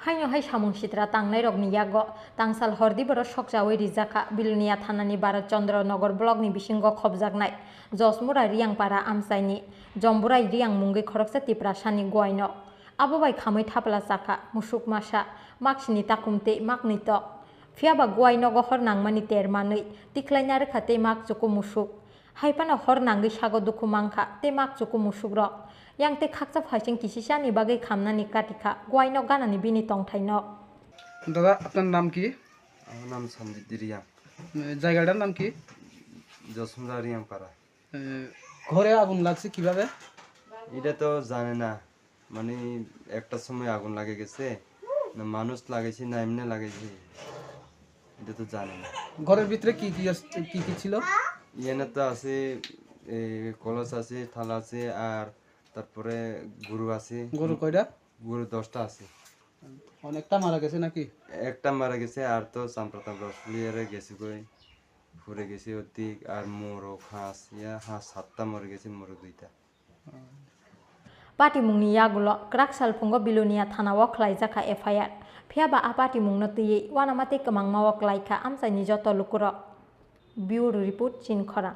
haino hai samung sitra tangnai rokni yago tangsal hordi boro sokjawi rijaka bilunia thanani Bharat Chandra Nagar block ni bisingo khobjaknai josmura riang para amsaini jomburai riang mungi khoroksa tiprasani goaino Abobai khamai thapala jaka musuk masa maksini takumte makni tok phiaba goaino go hor nangmani termanei tiklaina rkhate makchuku musuk haipana hor nangi sago dukhu mangkha te makchuku musuk rok yangte khakcha phaising kisisani bagai khamnani katika goaino ganani bini tongthaino দাদা আপনার নাম কি? আমার নাম সঞ্জিত রিয়া, জায়গাটার নাম কি? জসমুরা রিয়াংপাড়া। ঘরে আগুন লাগছে কিভাবে? এটা তো জানে না, মানে একটা সময় আগুন লাগে গেছে না মানুষ লাগাইছে না এমনি লাগাইছে এটা তো জানে না। ঘরের ভিতরে কি কি ছিল? এখানে তো আছে কলস আছে, থালা আছে, আর তারপরে গরু আছে। গরু কয়টা? গরু 10টা আছে। অনেকটা মারা গেছে নাকি? একটা মারা গেছে, আর তো চাম্প্রাতাম রসলিয়ারে গেছে কই ফুরে গেছে অধিক, আর মোরগ হাঁস হাঁস 7টা মরে গেছে, মোরগ 2টা। Patimungni yagulo kraksal pungo bilunia thanawo khlaijaka FIR phiaba a patimungno tui wanamate kamangmawo klaika amsaini joto lukuro Bureau Report Chinkhora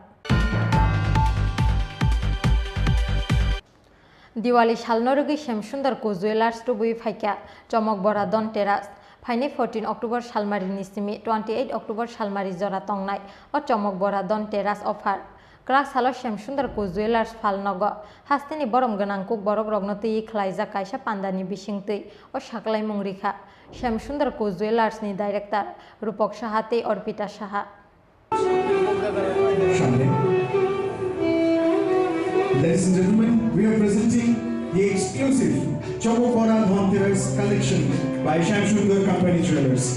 Diwali salnorgi Shamsundar ko jewelers to bui phaika chomok bora don teras Phaine 14 October salmari nisimi 28 October salmari jora tongnai o chomok bora don teras offer Krak salo Shamsundar ko jewelers falnogo hasteni borom ganang Kokborok rogno tui khlaijak kaisa pandani bisingtui o saklai mungrikha Shamsundar ko jewelers ni director Rupok Saha te Orpita Saha Ladies and gentlemen, we are presenting the exclusive Kokborok Dhanteras collection by Shamsundar Company Jewelers.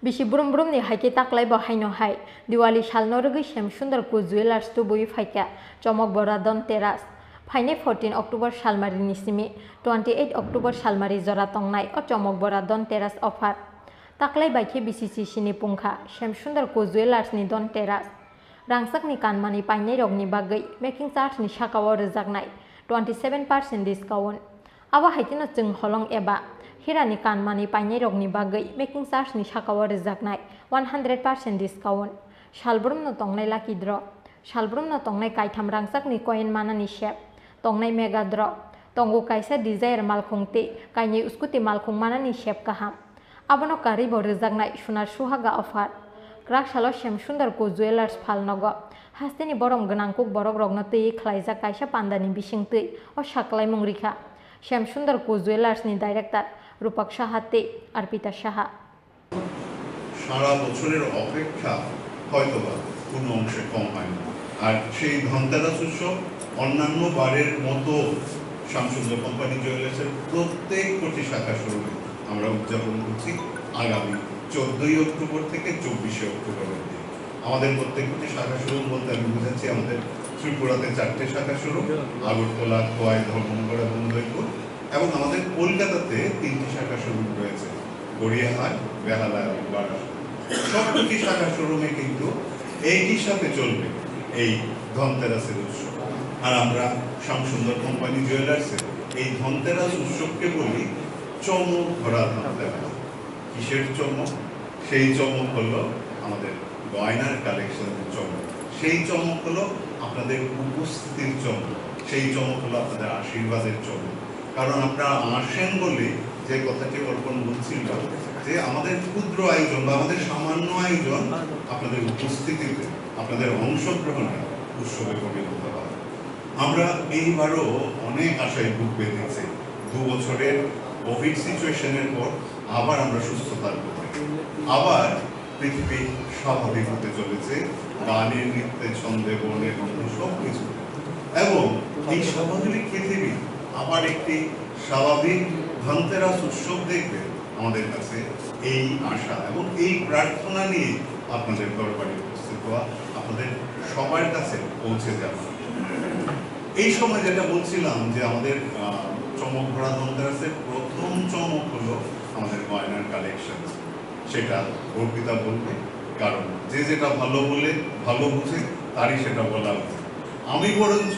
Bisi brum brum ni haike taklai bo haino hai Diwali salnorgi Shamsundar ko jewelers to bui phaika chomok bora don teras Phaine 14 October salmari nisimi 28 October salmari jora tongnai o chomok bora don teras offer taklai baikhe BCC sini pungkha Shamsundar ko jewelers ni don teras rangsakni kanmani painai rogni bagai making charge ni sakawo rejaknai 27% discount aba haikino jeng holong eba Hirani kanmani painai rogni bagai making charge ni sakawo rejaknai 100% discount salbrumno tongnai lucky draw salbrumno tongnai kaitam rangsakni coin manani shape tongnai mega draw tongo kaisa desire malkhungte kaini uskuti malkhung manani shape kaham abono karibo rejaknai sonar suhaga offer Krak salo Shamsundar ko jewelers falnogo hasteni borom ganang Kokborok rogno tui khlaijak kaisa pandani bisingtui o saklai mungrikha Shamsundar ko jewelers ni director Rupok Saha te Orpita Saha সারা বছরের অপেক্ষা হয়তোবা কোনো অংশে কম হয় না আর সেই ধনতেরাস উৎসব অন্যান্য বারের মতো শামসুন্দর কোম্পানি জুয়েলার্সের প্রত্যেক কোটি শাখা শোরুমে আমরা উদযাপন করছি আগামী 14 অক্টোবর থেকে 24 অক্টোবর অবধি আমাদের প্রত্যেক কোটি শাখা শোরুম বলতে আমি বুঝাচ্ছি আমাদের ত্রিপুরাতে 4টে শাখা শোরুম আগরতলা খোয়াই ধর্মনগর এবং উদয়পুর এবং আমাদের কলকাতাতে 3টি শাখা শোরুম রয়েছে গড়িয়াহাট বেহালা এবং বারাসাত সবকটি শাখা শোরুমে কিন্তু একই সাথে চলবে এই ধনতেরাসের উৎসব। আর আমরা শ্যামসুন্দর কোম্পানি জুয়েলার্সে এই ধনতেরাস উৎসবকে বলি চমক ভরা ধনতেরাস। কিসের চমক? সেই চমক হলো আমাদের গয়নার কালেকশনের চমক, সেই চমক হলো আপনাদের উপস্থিতির চমক, সেই চমক হলো আপনাদের আশীর্বাদের চমক। কারণ আপনারা আসেন বলে যে কথাটি অর্পণ বলছিল যে আমাদের ক্ষুদ্র আয়োজন বা আমাদের সামান্য আয়োজন আপনাদের উপস্থিতিতে, আপনাদের অংশগ্রহণে উৎসবে পরিণত হয়। আমরা এইবারও অনেক আশায় বুক বেঁধেছি। 2 বছরের কোভিড সিচুয়েশনের পর আবার আমরা সুস্থতার পথে, আবার পৃথিবী স্বাভাবিক হতে চলেছে, গানে নৃত্যে ছন্দে বর্ণে গন্ধে সব কিছু। এবং এই স্বাভাবিক পৃথিবী আবার একটি স্বাভাবিক ধনতেরাস উৎসব দেখবে আমাদের কাছে এই আশা এবং এই প্রার্থনা নিয়ে আপনাদের দরবারে উপস্থিত হওয়া, আপনাদের সবার কাছে পৌঁছে যাওয়া। এই সময় যেটা বলছিলাম যে আমাদের চমক ভরা ধনতেরাসের প্রথম চমক হলো আমাদের গয়নার কালেকশন। সেটা অর্পিতা বলবে, কারণ যে যেটা ভালো বলে ভালো বুঝে তারই সেটা বলা উচিত। আমি বরঞ্চ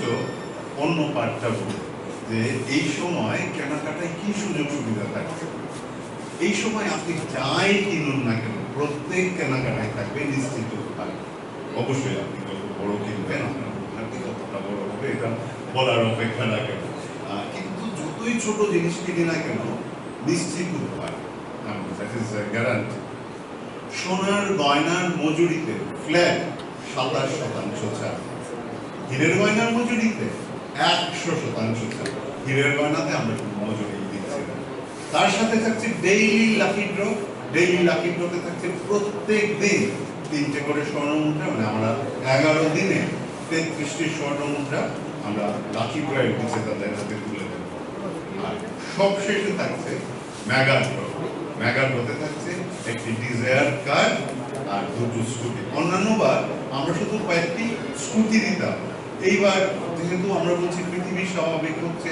অন্য পাঠটা বলি যে এই সময় কেনাকাটায় কি সুযোগ সুবিধা থাকছে। এই সময় আপনি যাই কিনুন না কেন, প্রত্যেক কেনাকাটায় থাকবে নিশ্চিত থাকবে। অবশ্যই আপনি যত বড় কিনবেন আপনার মুখার্জি ততটা বড় হবে, এটা বলার অপেক্ষা রাখে। কিন্তু যতই ছোট জিনিস কিনি না কেন নিশ্চিত থাকবে, গ্যারান্টি। সোনার গয়নার মজুরিতে ফ্ল্যাট 27% ছাড়, হীরের গয়নার মজুরিতে 100% ছাড়। হীরের গয়নাতে আমরা মজুরি দিচ্ছি না। তার সাথে থাকছে daily lucky draw. Daily lucky ড্রতে থাকছে প্রত্যেক দিন 3টে করে স্বর্ণ মুদ্রা, মানে আমরা 11 দিনে 33টি স্বর্ণ মুদ্রা আমরা লাকি ড্রয়ের বিজেতাদের হাতে তুলে দেব। আর সবশেষে থাকছে মেগা ড্র। মেগা ড্রতে থাকছে একটি ডিজায়ার কার আর 2টো স্কুটি। অন্যান্যবার আমরা শুধু কয়েকটি স্কুটি দিতাম, এইবার যেহেতু আমরা বলছি পৃথিবী স্বাভাবিক হচ্ছে,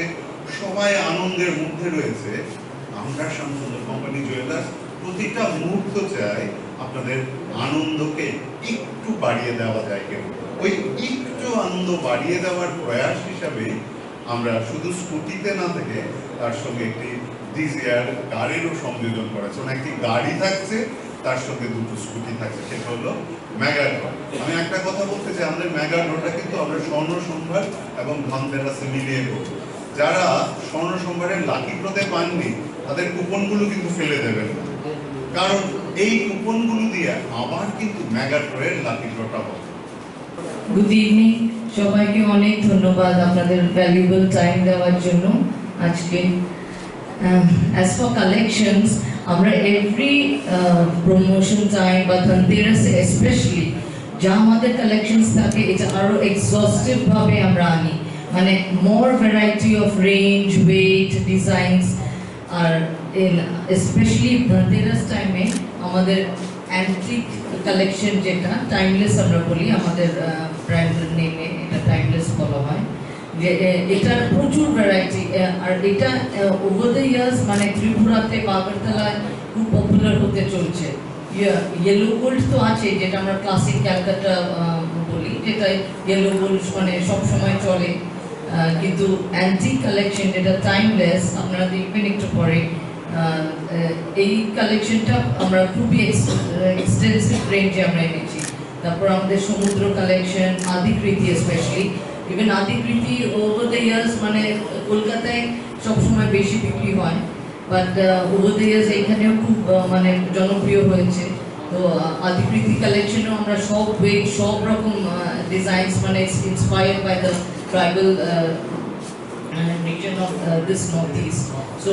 সবাই আনন্দের মধ্যে রয়েছে, আমরা শ্যামসুন্দর কোম্পানি জুয়েলার্স প্রতিটা মুহূর্ত চাই আপনাদের আনন্দকে একটু বাড়িয়ে দেওয়া যায় কেন। ওই একটু আনন্দ বাড়িয়ে দেওয়ার প্রয়াস হিসাবে আমরা শুধু স্কুটিতে না থেকে তার সঙ্গে একটি ডিজায়ার গাড়িরও সংযোজন করেছে। মানে একটি গাড়ি থাকছে, তার সঙ্গে 2টো স্কুটি থাকছে, সেটা হলো মেগা ড্র। আমি একটা কথা বলতে চাই, আমাদের মেগা ড্রটা কিন্তু আমরা স্বর্ণ সম্ভার এবং ধনতেরাসে মিলিয়ে করব। যারা স্বর্ণ সম্ভারের লাকি ড্রতে পাননি তাদের কুপনগুলো কিন্তু ফেলে দেবেন না, কারণ এই কুপনগুলো দিয়ে আবার কিন্তু মেগা ড্রয়ের লাকি ড্রটা হবে। গুড ইভিনিং, সবাইকে অনেক ধন্যবাদ আপনাদের ভ্যালুয়েবল টাইম দেওয়ার জন্য আজকে। অ্যাজ ফর কালেকশনস, আমরা এভরি প্রমোশন টাইম বা ধনতেরাসে স্পেশালি যা আমাদের কালেকশনস থাকে এটা আরো এক্সস্টিভ ভাবে আমরা আনি, মানে more variety of range, weight, designs. আর স্পেশালি ধনতেরাস টাইমে আমাদের অ্যান্টিক কালেকশন, যেটা টাইমলেস আমরা বলি, আমাদের ব্র্যান্ডের নেমে এটা টাইমলেস বলা হয়, যে এটার প্রচুর ভ্যারাইটি। আর এটা ওভার দ্য ইয়ার্স মানে ত্রিপুরাতে বা আগরতলায় খুব পপুলার হতে চলছে। ইয়েলো গোল্ড তো আছে, যেটা আমরা ক্লাসিক ক্যালকাটা বলি, যেটা ইয়েলো গোল্ড মানে সবসময় চলে, কিন্তু অ্যান্টিক কালেকশন যেটা টাইমলেস, আপনারা দেখবেন একটু পরে, এই কালেকশনটা আমরা খুবই এক্সটেন্সিভ রেঞ্জে আমরা এনেছি। তারপর আমাদের Samudra collection, Adikriti specially, even Adikriti over the years মানে কলকাতায় সবসময় বেশি বিক্রি হয়, বাট ওভার দ্য ইয়ার্স এইখানেও খুব মানে জনপ্রিয় হয়েছে। তো আদিকৃতি কালেকশনও আমরা সব ওয়েট, সব রকম ডিজাইনস, মানে inspired by the tribal region of this northeast. So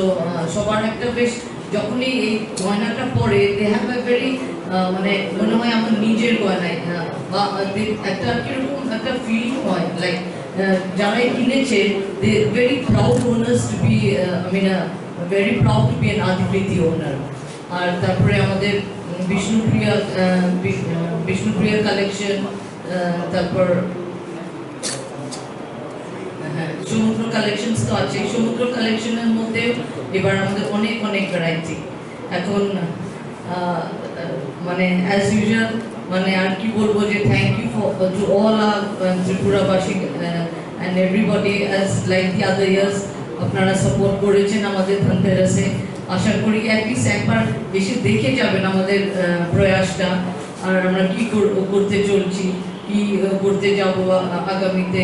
সবার একটা বেশ, যখনই এই গয়নাটা পরে they have a very মানে মনে হয় আমার নিজের গয়নায়, বা একটা কিরকম একটা ফিলিং হয়, লাইক যারা কিনেছে they very proud owners to be I mean very proud to be an Adikriti owner. আর তারপরে আমাদের বিষ্ণুপ্রিয়া কালেকশন, তারপর সমুদ্র কালেকশনস তো আছে। সমুদ্র কালেকশনের মধ্যে এবার আমাদের অনেক ভ্যারাইটি। এখন মানে অ্যাজ ইউজুয়াল মানে আর কি বলবো যে থ্যাংক ইউ টু অল ত্রিপুরাবাসী and everybody as like the other years আপনারা সাপোর্ট করেছেন আমাদের ধনতেরাসে আশা করি অ্যাটলিস্ট একবার এসে দেখে যাবেন আমাদের প্রয়াসটা আর আমরা কি করতে চলছি কি করতে যাব আগামীতে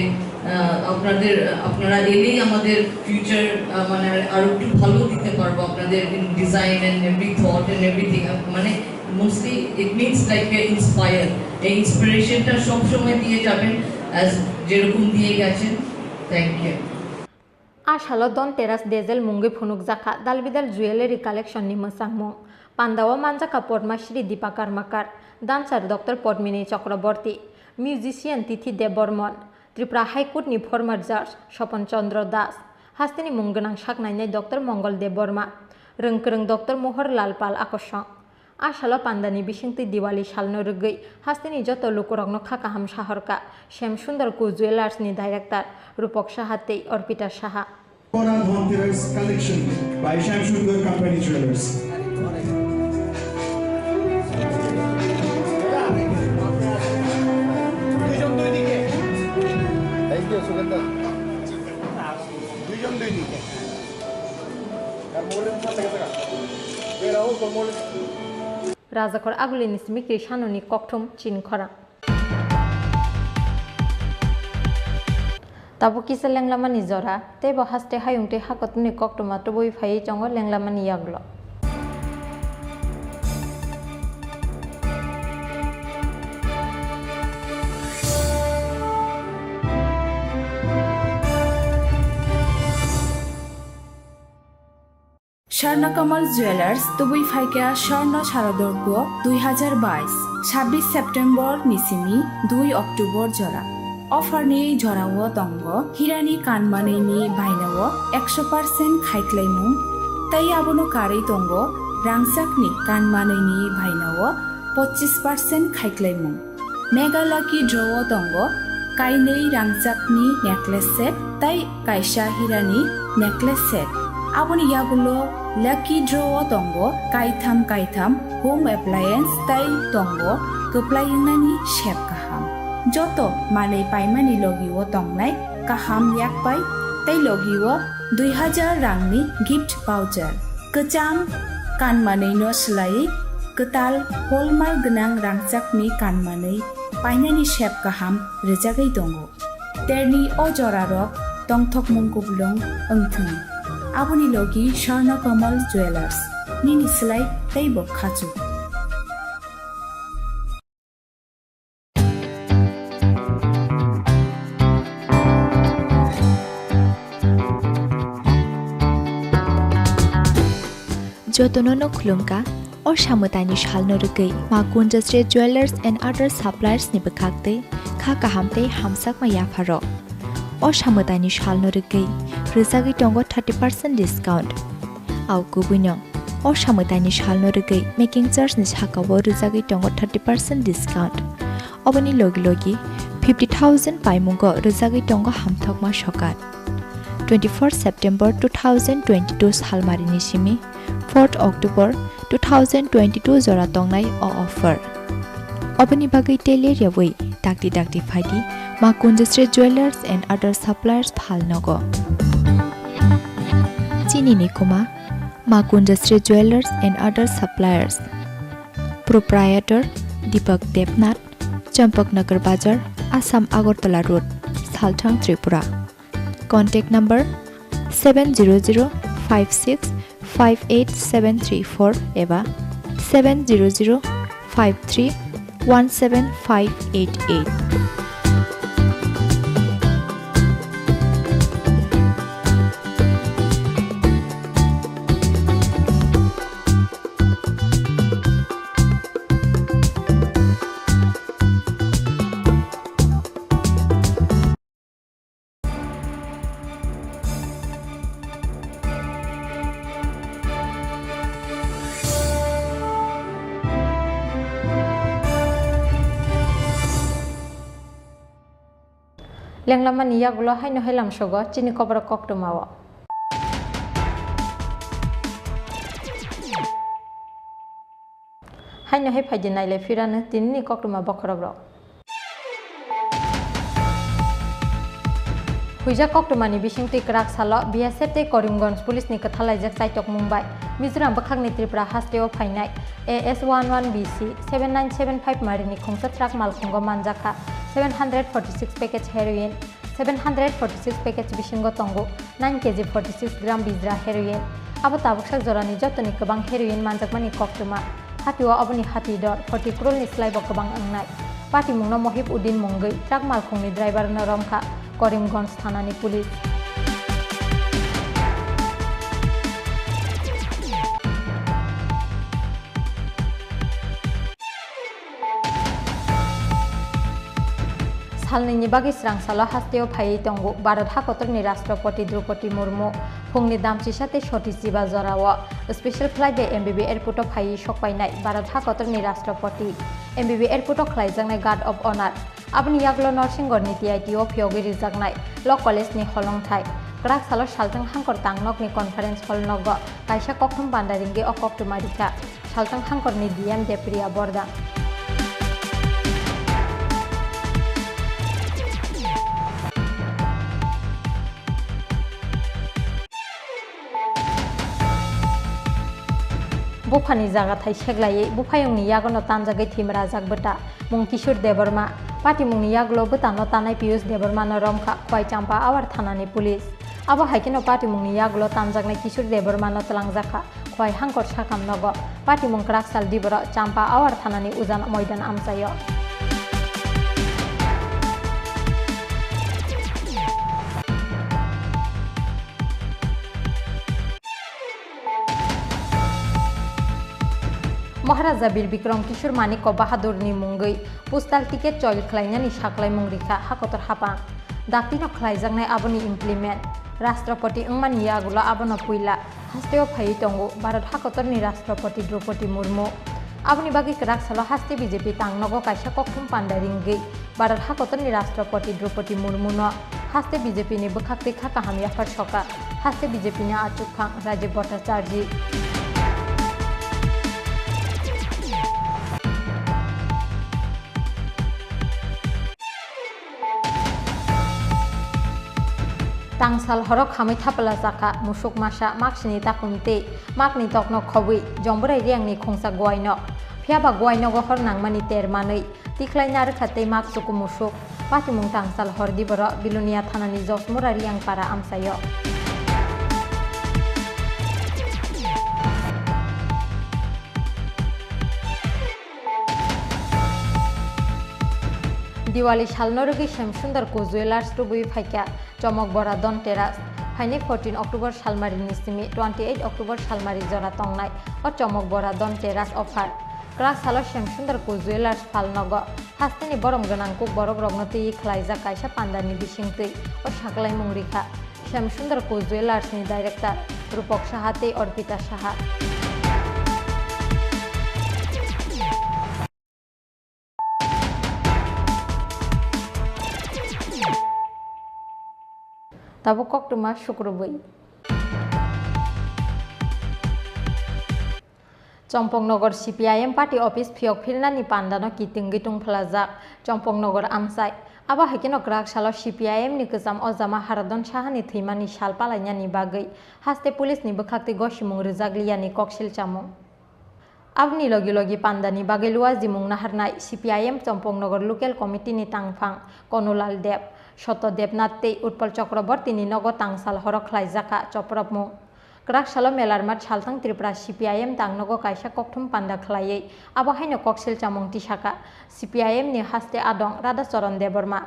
আপনারা এলেই আমাদের ফিউচার মানে আরো একটু ভালো দিতে পারবো আপনাদের design and every thought and everything মানে mostly it means like inspire এই ইন্সপিরেশনটা সবসময় দিয়ে যাবেন অ্যাজ যেরকম দিয়ে গেছেন thank you Ashalo don teras dezel mungi phunuk jaka dalbidal jewelry collection ni mosangmung Pandawa manjaka Padmashri Dipakar Makar dancer Dr. Padmini Chakraborty musician Tithi Debormon Tripura High Court ni former judge Shopon Chandra Das hastini munggonang saknainai Dr. Mongol Deborma rengkreng Dr. Mohor Lalpal Akoshong Ashalo pandani bisingti Diwali salno rugui hastini joto lukurokno khakaham shahorka Shem Sundar Ku Jewelers ni director Rupok Sahatei Orpita Saha Kokborok Dhanteras collection by Shamsundar Company Jewelers. Razakor Agulin Smikri Shanoni Koktum Chin Khora Tabo kisa lenglamani zora tebo haste hayungte hakotni koktuma toboi phai chongo lenglamani yaglo Swarnakamal jewellers তুবুই ফাইকা স্বর্ণ শারদর্ঘ 2022 26 September নিসিমি 2 October জরা অফারনি জরাও দঙ্গ হিরানি কানমানैनि बायनाव 100% खायख्लायमुं तै आबोनो कारै दंग रांसाकनि कानमानैनि बायनाव 25% खायख्लायमुं मेगालाकी ड्रव दंग काइनै रांसाकनि necklace set तै कायसा हिरानि नेकलेस सेट आबोनि यागुलो लाकी ड्रव दंग कायथाम होम एप्लायेंस तै दंग गोप्लायनानि शेप गाहाम Joto manai paimani logiwo tongnai kaham yakpai tei logiwo 2000 rangni gift voucher kecham kanmanai no slai ketal hallmark gonang rangchakni kanmanai painani shep kaham rejagai dongo terni o jorarok tongthokmung kublong engthung aboni logi Swarnakomal Jewelers nini slai tei bo khachu Jotonono khulumka or samutani shalno rugei Makunjasre Jewelers and other suppliers ni bekhakte khakahamte hamsak ma yafaro or samutani shalno rugei rizagi tongo 30% discount au kubuno or samutani shalno rugei making charge ni hakawo rizagi tongo 30% discount obani logi 50,000 paimungo rizagi tongo hamthokma shokat 24 September 2022 salmarini simi 4 October 2022 jora tongnai o offer obani bagai teler yawai dakti phaidi Makunjasre Jewelers and other suppliers phalnogo chini nikuma Makunjasre Jewelers and other suppliers proprietor Deepak Debnath Champaknagar Bazar Assam Agartala Road Salthang Tripura contact number 70056587734 eva 70053175588 Lenglaman yagulo haino helam sogo chini Kokborok koktumawo haino hai phaidi naile firana tinni koktuma bokhorobro huija koktumani bisingti krak salo BSF te Karimganj police ni kathalaijak saitok Mumbai Mizoram bakhakni Tripura hasteo phainai AS11BC 7975 marini khongsa truck malkhungo manjaka 746 package heroin 746 package bisingo tongo 9 kg 46 gram bizra heroin abo tabuksak jorani jotoni kobang heroin manjakmani koktuma hatio aboni hati dor 40 crore ni slaibo kobang angnai pati mungno Mohib Udin Munggai truck malkhungni driver no romkha Karimganj thanani police salni bagi srangsalo hasteo phai tongo Bharat hakotorni Rashtrapati Draupadi Murmu phungni damchi sate shoti jiba jorao special flight by MBB airport of phai sokpainai Bharat hakotorni Rashtrapati MBB airport of khlaijaknai guard of honor aboni yaglo Norsinghgorni TITO phiogi rijaknai law college ni holongthai krak salo saltang hangkor tangnok ni conference hall nogo kaisa kokthum bandaringe okoktumarika saltang hangkor ni DM Depriya Borda Bufani jaga thai seglai bufayongni yagono tanjagai thimra jagbata mung Kishore Debarma pati mungni yaglo butano tanai Piyush Debarma no romkha khwai champa awar thanani police abo haikino pati mungni yaglo tanjagnai Kishore Debarma no tlangjaka khwai hangkor sakam nogo pati mung kraksal dibro champa awar thanani ujan moidan amsayo Maharaja Bir Bikram Kishore Manik Bahadur ni Mungai postal ticket choil khlainani saklai mungrika hakotor hapa daktino khlaijaknai aboni implement Rashtrapati Angmani yagula abono puila hasteo phai tongo Bharat hakotorni Rashtrapati Draupadi Murmu aboni bagi krak salo haste BJP tangnogo kaisa kokthum pandaringi Bharat hakotorni Rashtrapati Draupadi Murmu no haste BJP ni bukhakti khaka hamya farsoka haste BJP ni achuk khang Rajiv Bhattacharya tangsal horok hamai thapala jaka musuk masa maksini takumte makni tokno khobui jombrai riangni khongsa goaino phiaba goaino go hor nangmani termanei tiklai nar khate mak suku musuk patimung tangsal hordi boro bilunia thanani josmura riang para amsayo Diwali salnorugi Shamsundar ko jewelers tubui phaika chomok bora don teras phaini 14 October salmari nisimi 28 October salmari jora tongnai o chomok bora don teras offer krak salo Shamsundar ko jewelers falnogo hasteni borom ganang ko borok rognoti khlaija kaisa pandani bisingtei o saklai mungrika Shamsundar ko jewelers ni director Rupok Sahate Orpita Saha Tabo koktuma Shukrubui Chompongnogar CPIM party office phiok phirnani pandano kiting gitung phlajak Chompongnogar amsai aba haikino krak salo CPIM ni kajam ojama Haradon Sahani thimani sal palainani bagai haste police ni bukhakti gosimung rijagliani koksil chamung abni logi logi pandani bagai luwa jimung naharnai CPIM Chompongnogar local committee ni tangphang Konulal Deb Shoto Debnath Utpal Chakraborty ni nogo tangsal horok khlaijaka choprapmung krak salo melarmat saltang Tripura CPIM tangnogo kaisa kokthum panda khlaiei abo haino koksil chamung tisaka CPIM ni haste adong Radhacharan Debarma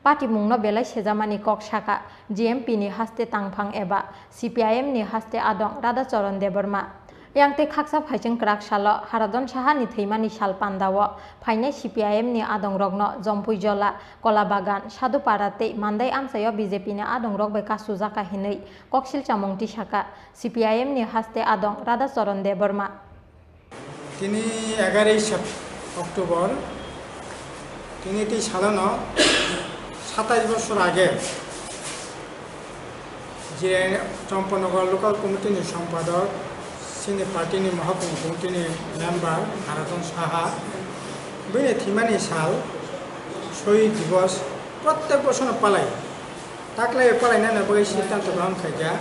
party mungno belai sejamani kok saka GMP ni haste tangphang eba CPIM ni haste adong Radhacharan Debarma yang te khaksa phaijeng krak salo Haradon Sahani thimani sal pandawo phainai CPIM ni adong rogno Jompui Jola Kolabagan Saduparate Mandai amsayo BJP ni adong rog bai kasujaka hinei koksil chamung tisaka CPIM ni haste adong Radhacharan Debarma তিনি 11 October তিনি এটি সালানো 27 বছর আগে যে চম্পনগর local কমিটির সম্পাদক बिसोरनि पार्टीनि महकुमा कमिटिनि मेम्बार हाराधन साहा बेनि थिमानि साल शहीद दिवस प्रत्येक बছর पालाय ताकलाय पालायनानै बै सिद्धांत ग्रहण खायगा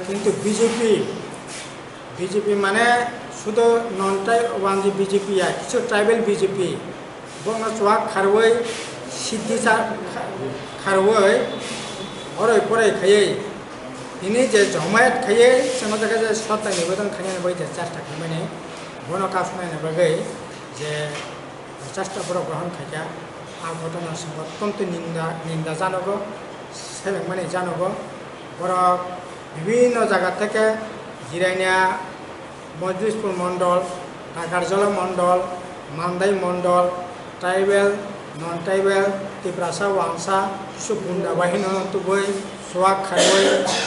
किन्तु बीजेपी माने शुद्ध नन ट्राइब वान जी बीजेपी या किछु ट्राइबल बीजेपी बंगा चुआ खारवै सिद्धिसा खारवै अरै परै खायै ini je jamaat khaye sama jaga je sota nibedan khane bai je chasta khmene bono kasna ne bagai je chasta boro grohon khaja a ঘটনা অত্যন্ত নিন্দা জানাবো সেবেক মানে জানাবো বড় বিভিন্ন জায়গা থেকে জিরাইনা মজলিসপুর মন্ডল কাকারজলা মন্ডল মান্দাই মন্ডল ট্রাইবেল নন ট্রাইবেল ত্রিপুরাসা ওয়াংসা কিছু গুন্ডা বাহিনী তুবই সোয়াক খারবই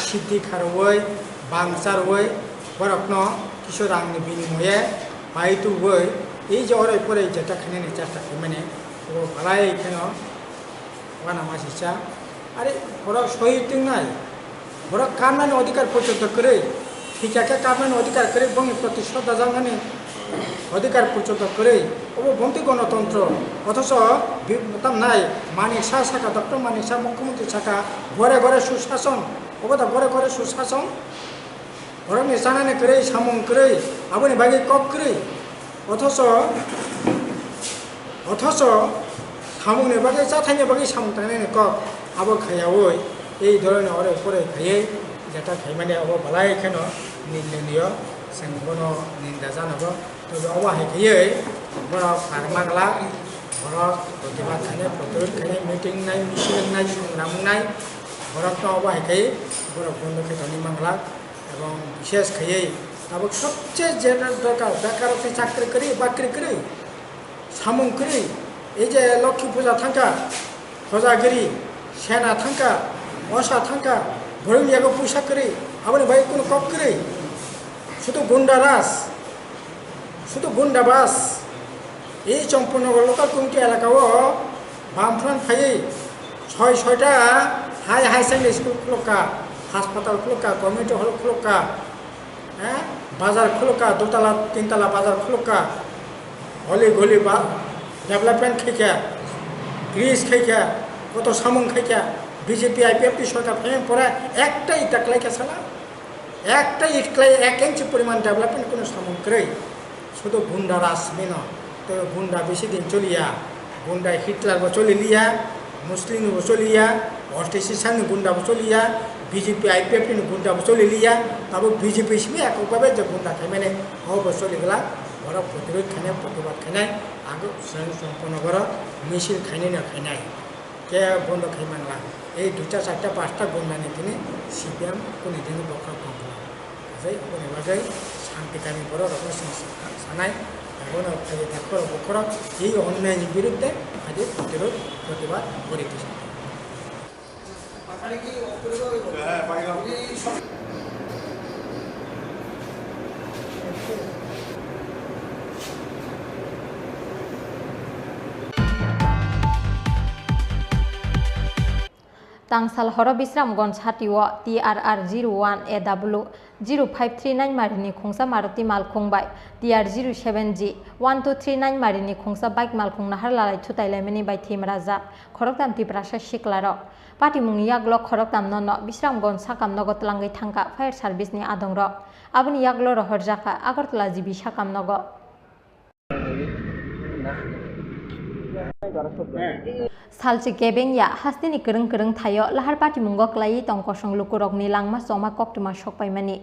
সিদ্ধি খারবই বাংসারবই বরকন কিছু রাংনি বিনিময়ে বাই তুবই এই যে অরাই পরে যেটা খানে চেষ্টা মানে ভালাই কেন ওখানে মাসিসা আরে ওরা শহীদ নাই ওরা কারণে অধিকার পর্যন্ত করে ঠিকাকে কারণে অধিকার করে এবং প্রতি শ্রদ্ধা জানানে অধিকার পর্যন্ত করে ও বন্তি গণতন্ত্র অথচ নাই মানিক শাহ শাখা ডক্টর মানিক শাহ মুখ্যমন্ত্রী শাখা ঘরে ঘরে সুশাসন ওটা ঘরে ঘরে সুশাসন ঘরে জানানে করে সামং করে আপনি বাকি কক করে অথচ সামনে বাকি যাথাইনে বাকি সামং টানে কক আবো খাইয়াওই এই ধরনের অরে পরে খাইয়ে যেটা খাই মানে আবো বালাই কেন নিন্দনীয় সেগুলো নিন্দা জানাবো তবে অবাহে খাইয়ে বড় ফার্মাগলা বড় প্রতিবাদ খানে প্রতিরোধ খানে মিটিং নাই মিছিল নাই সংগ্রাম নাই বড়টা অবাহে খাই বড় বন্ধ খেতনি মাংলা এবং বিশেষ খাইয়ে তবে সবচেয়ে যেটা দরকার বেকারত্ব চাকরি করি বাকরি করি সামং করি এই যে লক্ষ্মী পূজা থাকা হজাগিরি সেনা থাকা অসা থাকা ভরণিয়াকে পয়সা করে আপনি ভাই কোনো কক করে শুধু গুন্ডারাস শুধু গুন্ডাবাস এই চম্পনগর লোকাল কমিটি এলাকাও বামফ্রান ফাইয়ে ছয়টা হাই সেকেন্ডারি স্কুল খুলকা হাসপাতাল খুলকা কমিউনিটি হল খুলকা হ্যাঁ বাজার খুলকা দোতলা তিনতলা বাজার খুলকা হলি গলি বা ডেভেলপমেন্ট খাইকা গ্রিস খাইকা কত সামং খাইকা বিজেপি আইপিএফটি সরকার ফেমে পড়ে একটাই টাকলাইকা ছাড়া একটাই ইটকলাই 1 ইঞ্চি পরিমাণ ডেভেলপমেন্ট কোনো সামং করে শুধু গুন্ডা রাস মেন তো গুন্ডা বেশি দিন চলিয়া গুন্ডা হিটলার চলিয়া মুসলিম চলিয়া অস্ট্রেশন গুন্ডা চলিয়া বিজেপি আইপিএফটি গুন্ডা চলিয়া তবে বিজেপি সিমে এককভাবে যে গুন্ডা খাই মানে হব চলিগলা বড় প্রতিরোধ খানে প্রতিবাদ খাইনাই আগে সম্পন্ন কর মিছিল খাইনি না খাইনাই কে বন্ধ খাই মানলা এই 2টা 4টা 5টা গুন্ডা নিয়ে সিপিএম কোনোদিন বকা কম বাজে শান্তিকামী বড় রকম সানাই এখন বকর এই অন্যায়ের বিরুদ্ধে আজ প্রতিরোধ প্রতিবাদ করিতেছে Tangsal horo Bisramgons hatiwa TRR 01AW 0539 marini khungsa Maruti malkhungbai TR 07G 1239 marini khungsa bike malkhung nahar lalai thutailaimani bai thimraja khoroktam tiprasa shiklaro pati mungni yaglo khoroktam nono Bisramgons sakam nogo tlangai thangka fire service ni adongro abuni yaglo rohorjaka agartala jibi sakam nogo Salchi gebeng ya hastini kereng thayo lahar pati mungo klai tong kosong lukurok ni langma soma koktuma sokpai mani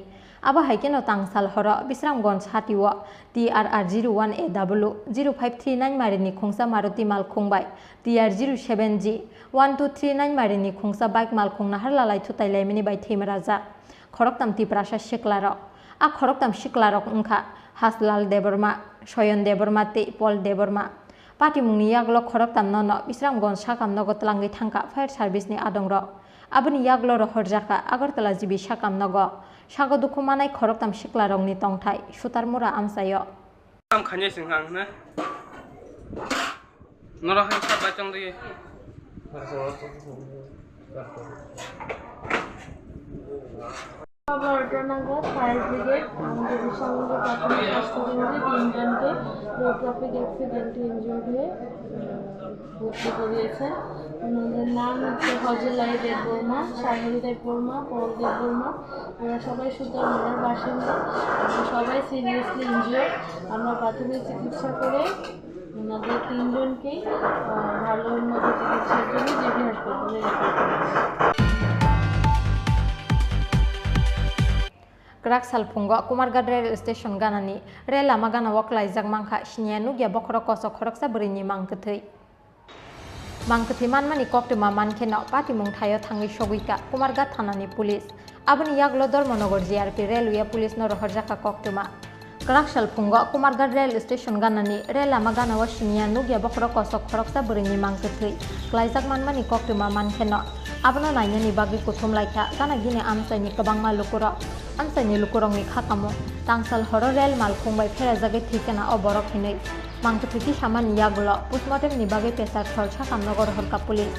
aba haikeno tangsal horo Bisramgons hatiwo TRR 01AW 0539 marini khungsa Maruti malkhungbai TR 07G 1239 marini khungsa bike malkhung nahar lalai thutailaimani bai thimraja khoroktam tiprasa shiklaro a khoroktam shiklarok ungkha Haslal Deborma Soyon Deborma te Pol Deborma Pati mungni yaglo khoroktam nono Bisramgons sakam nogo tlangai thangka fire service ni adongro aboni yaglo rohorjaka agartala jibi sakam nogo sago dukhu manai khoroktam shiklarong ni tongthai sutarmura amsayo am khanye singhang na nora hai sa bachang de 12টা নাগাদ fire brigade আমাদের বিশালগঞ্জ প্রাথমিক স্বাস্থ্যকেন্দ্রে 3 জনকে road traffic অ্যাক্সিডেন্টে injured হয়ে ভর্তি করিয়েছে। ওনাদের নাম হচ্ছে হজলাই দেববর্মা, সাগরী দেববর্মা, পল দেববর্মা। ওরা সবাই সুতারমারার বাসিন্দা। সবাই সিরিয়াসলি ইনজিওর্ড। আমরা প্রাথমিক চিকিৎসা করে ওনাদের 3 জনকেই ভালো উন্নত চিকিৎসার জন্য জেবি হাসপাতালে রেফার করেছি। Gerak salpungo kumargad rail station ganani rail lama gana wak laijak mangkha sinianu gya bokhoro kosok khoroksa brini mangkethei mangkethei manmani koktuma mankeno pati mungthayo thangi sogika kumargad thanani police aboni yaglo dormonogor GRP railway police no rohorjaka koktuma gerak salpungo kumargad rail station ganani rail lama gana wa sinianu gya bokhoro kosok khoroksa brini mangkethei laijak manmani koktuma mankeno abono nainani bagi kuthum laika kana gine amsaini kabangma lukuro amsaini lukurongni khakamo tangsal horo rel malkhungbai pherajagai thikena oborok hinai mangkethiki samani yagulo postmortem ni bagai pesar chorcha kamnogor horka police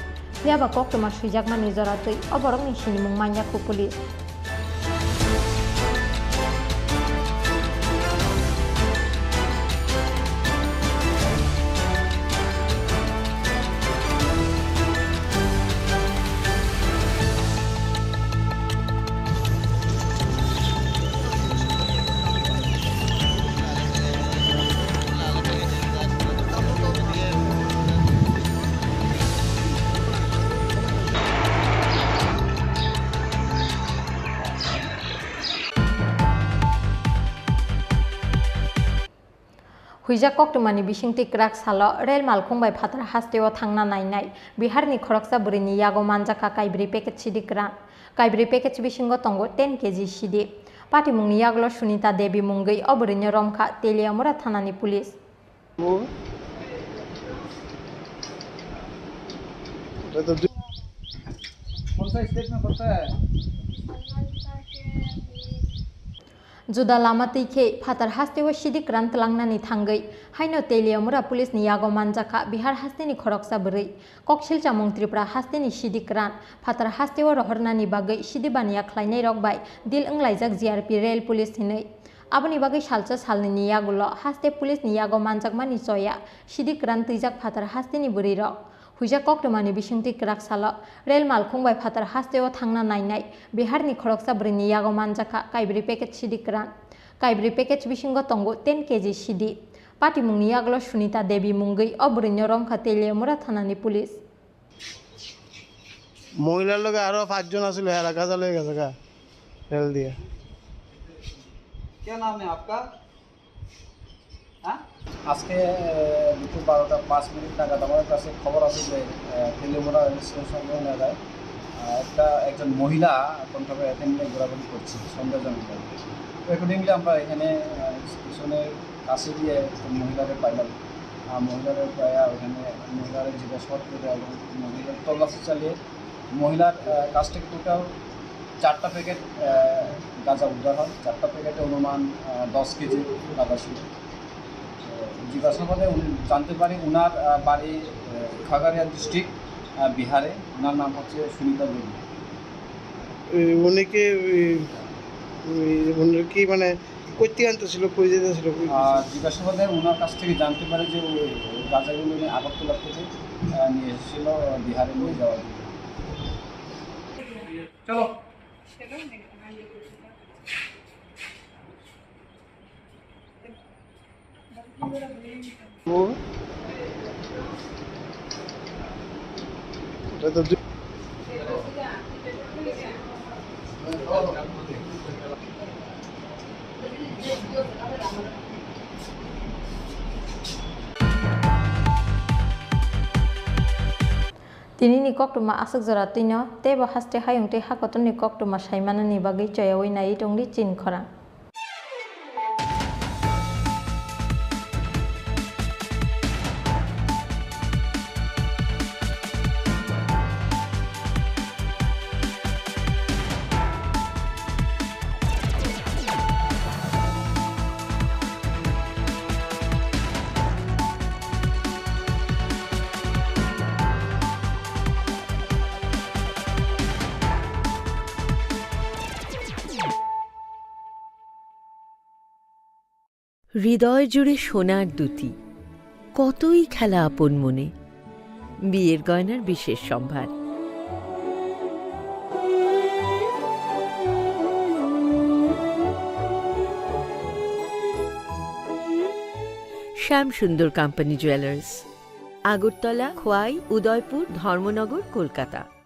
yaba koktuma sujakmani joratui oborokni sinimung manyaku police Huijak koktumani bisingti krak salo rail malkhungbai phatar hasteo thangna nainai Biharni khoroksa burini yago manjaka kaibri packet sidi kran kaibri packet bisingo tongo 10 kg sidi pati mungni yaglo Sunita Devi munggai oburini romkha Teliamura thanani police Juda lama tike phatar hastewa sidik ran tlangnani thangai haino Teliamura police ni yago manjaka Bihar hasteni khoroksa buri koksil chamung Tripura hasteni sidik ran phatar hastewa rohornani bagai sidibaniya khlainai rokbai dil anglaijak GRP rail police hinai aboni bagai salcha salni ni yagulo haste police ni yago manjakmani choya sidik ran tijak phatar hasteni buri rok Huijak koktumani bisingti krak salo rail malkhungbai phatar hasteo thangna nainai Biharni khoroksa brini yago manjaka kaibri packet sidi kran kaibri packet bisingo tongo 10 kg sidi pati mungni yaglo Sunita Devi munggai oburini romkha Teliamura thanani police মহিলার লোকে আরো 5 জন আছিল এরা কাজা লয়ে গেছে গা rail দিয়ে क्या नाम है आपका আজকে দুপুর 12টা 5 মিনিট নাগাদ আমার কাছে খবর আছে যে তেলিয়ামুড়া রেল স্টেশন এলাকায় একজন মহিলা কোনভাবে অ্যাটেন্ডে ঘোরাঘুরি করছে সন্দেহজনক অ্যাকর্ডিংলি আমরা এখানে স্টেশনের কাছে গিয়ে মহিলাদের পাইলাম মহিলাদের ওখানে মহিলাদের জিজ্ঞাসাবাদ করে এবং মহিলার তল্লাশি চালিয়ে মহিলার কাছ থেকে টোটাল 4টা প্যাকেট গাঁজা উদ্ধার হয় 4টা প্যাকেটে অনুমান 10 কেজি গাঁজা ছিল জিজ্ঞাসাবাদে জানতে পারি ওনার বাড়ি খাগড়িয়া ডিস্ট্রিক্ট বিহারে ওনার নাম হচ্ছে সুনিতা দেবী উনি কি মানে কইতে আনতেছিল কই যেতেছিল জিজ্ঞাসাবাদে ওনার কাছ থেকে জানতে পারে যে ওই গাঁজাগুলো উনি আগরতলা থেকে নিয়ে এসেছিল বিহারে নিয়ে যাওয়ার জন্য চলো Tini ni koktuma asuk zora tino tebo haste hayung te hakoton ni koktuma saimana ni bagai choyawai nai tongri chin khora হৃদয় জুড়ে সোনার দুটি, কতই খেলা আপন মনে। বিয়ের গয়নার বিশেষ সম্ভার। Shyamsundar company jewellers, Agartala, Khowai, Udaipur, Dharmanagar, Kolkata.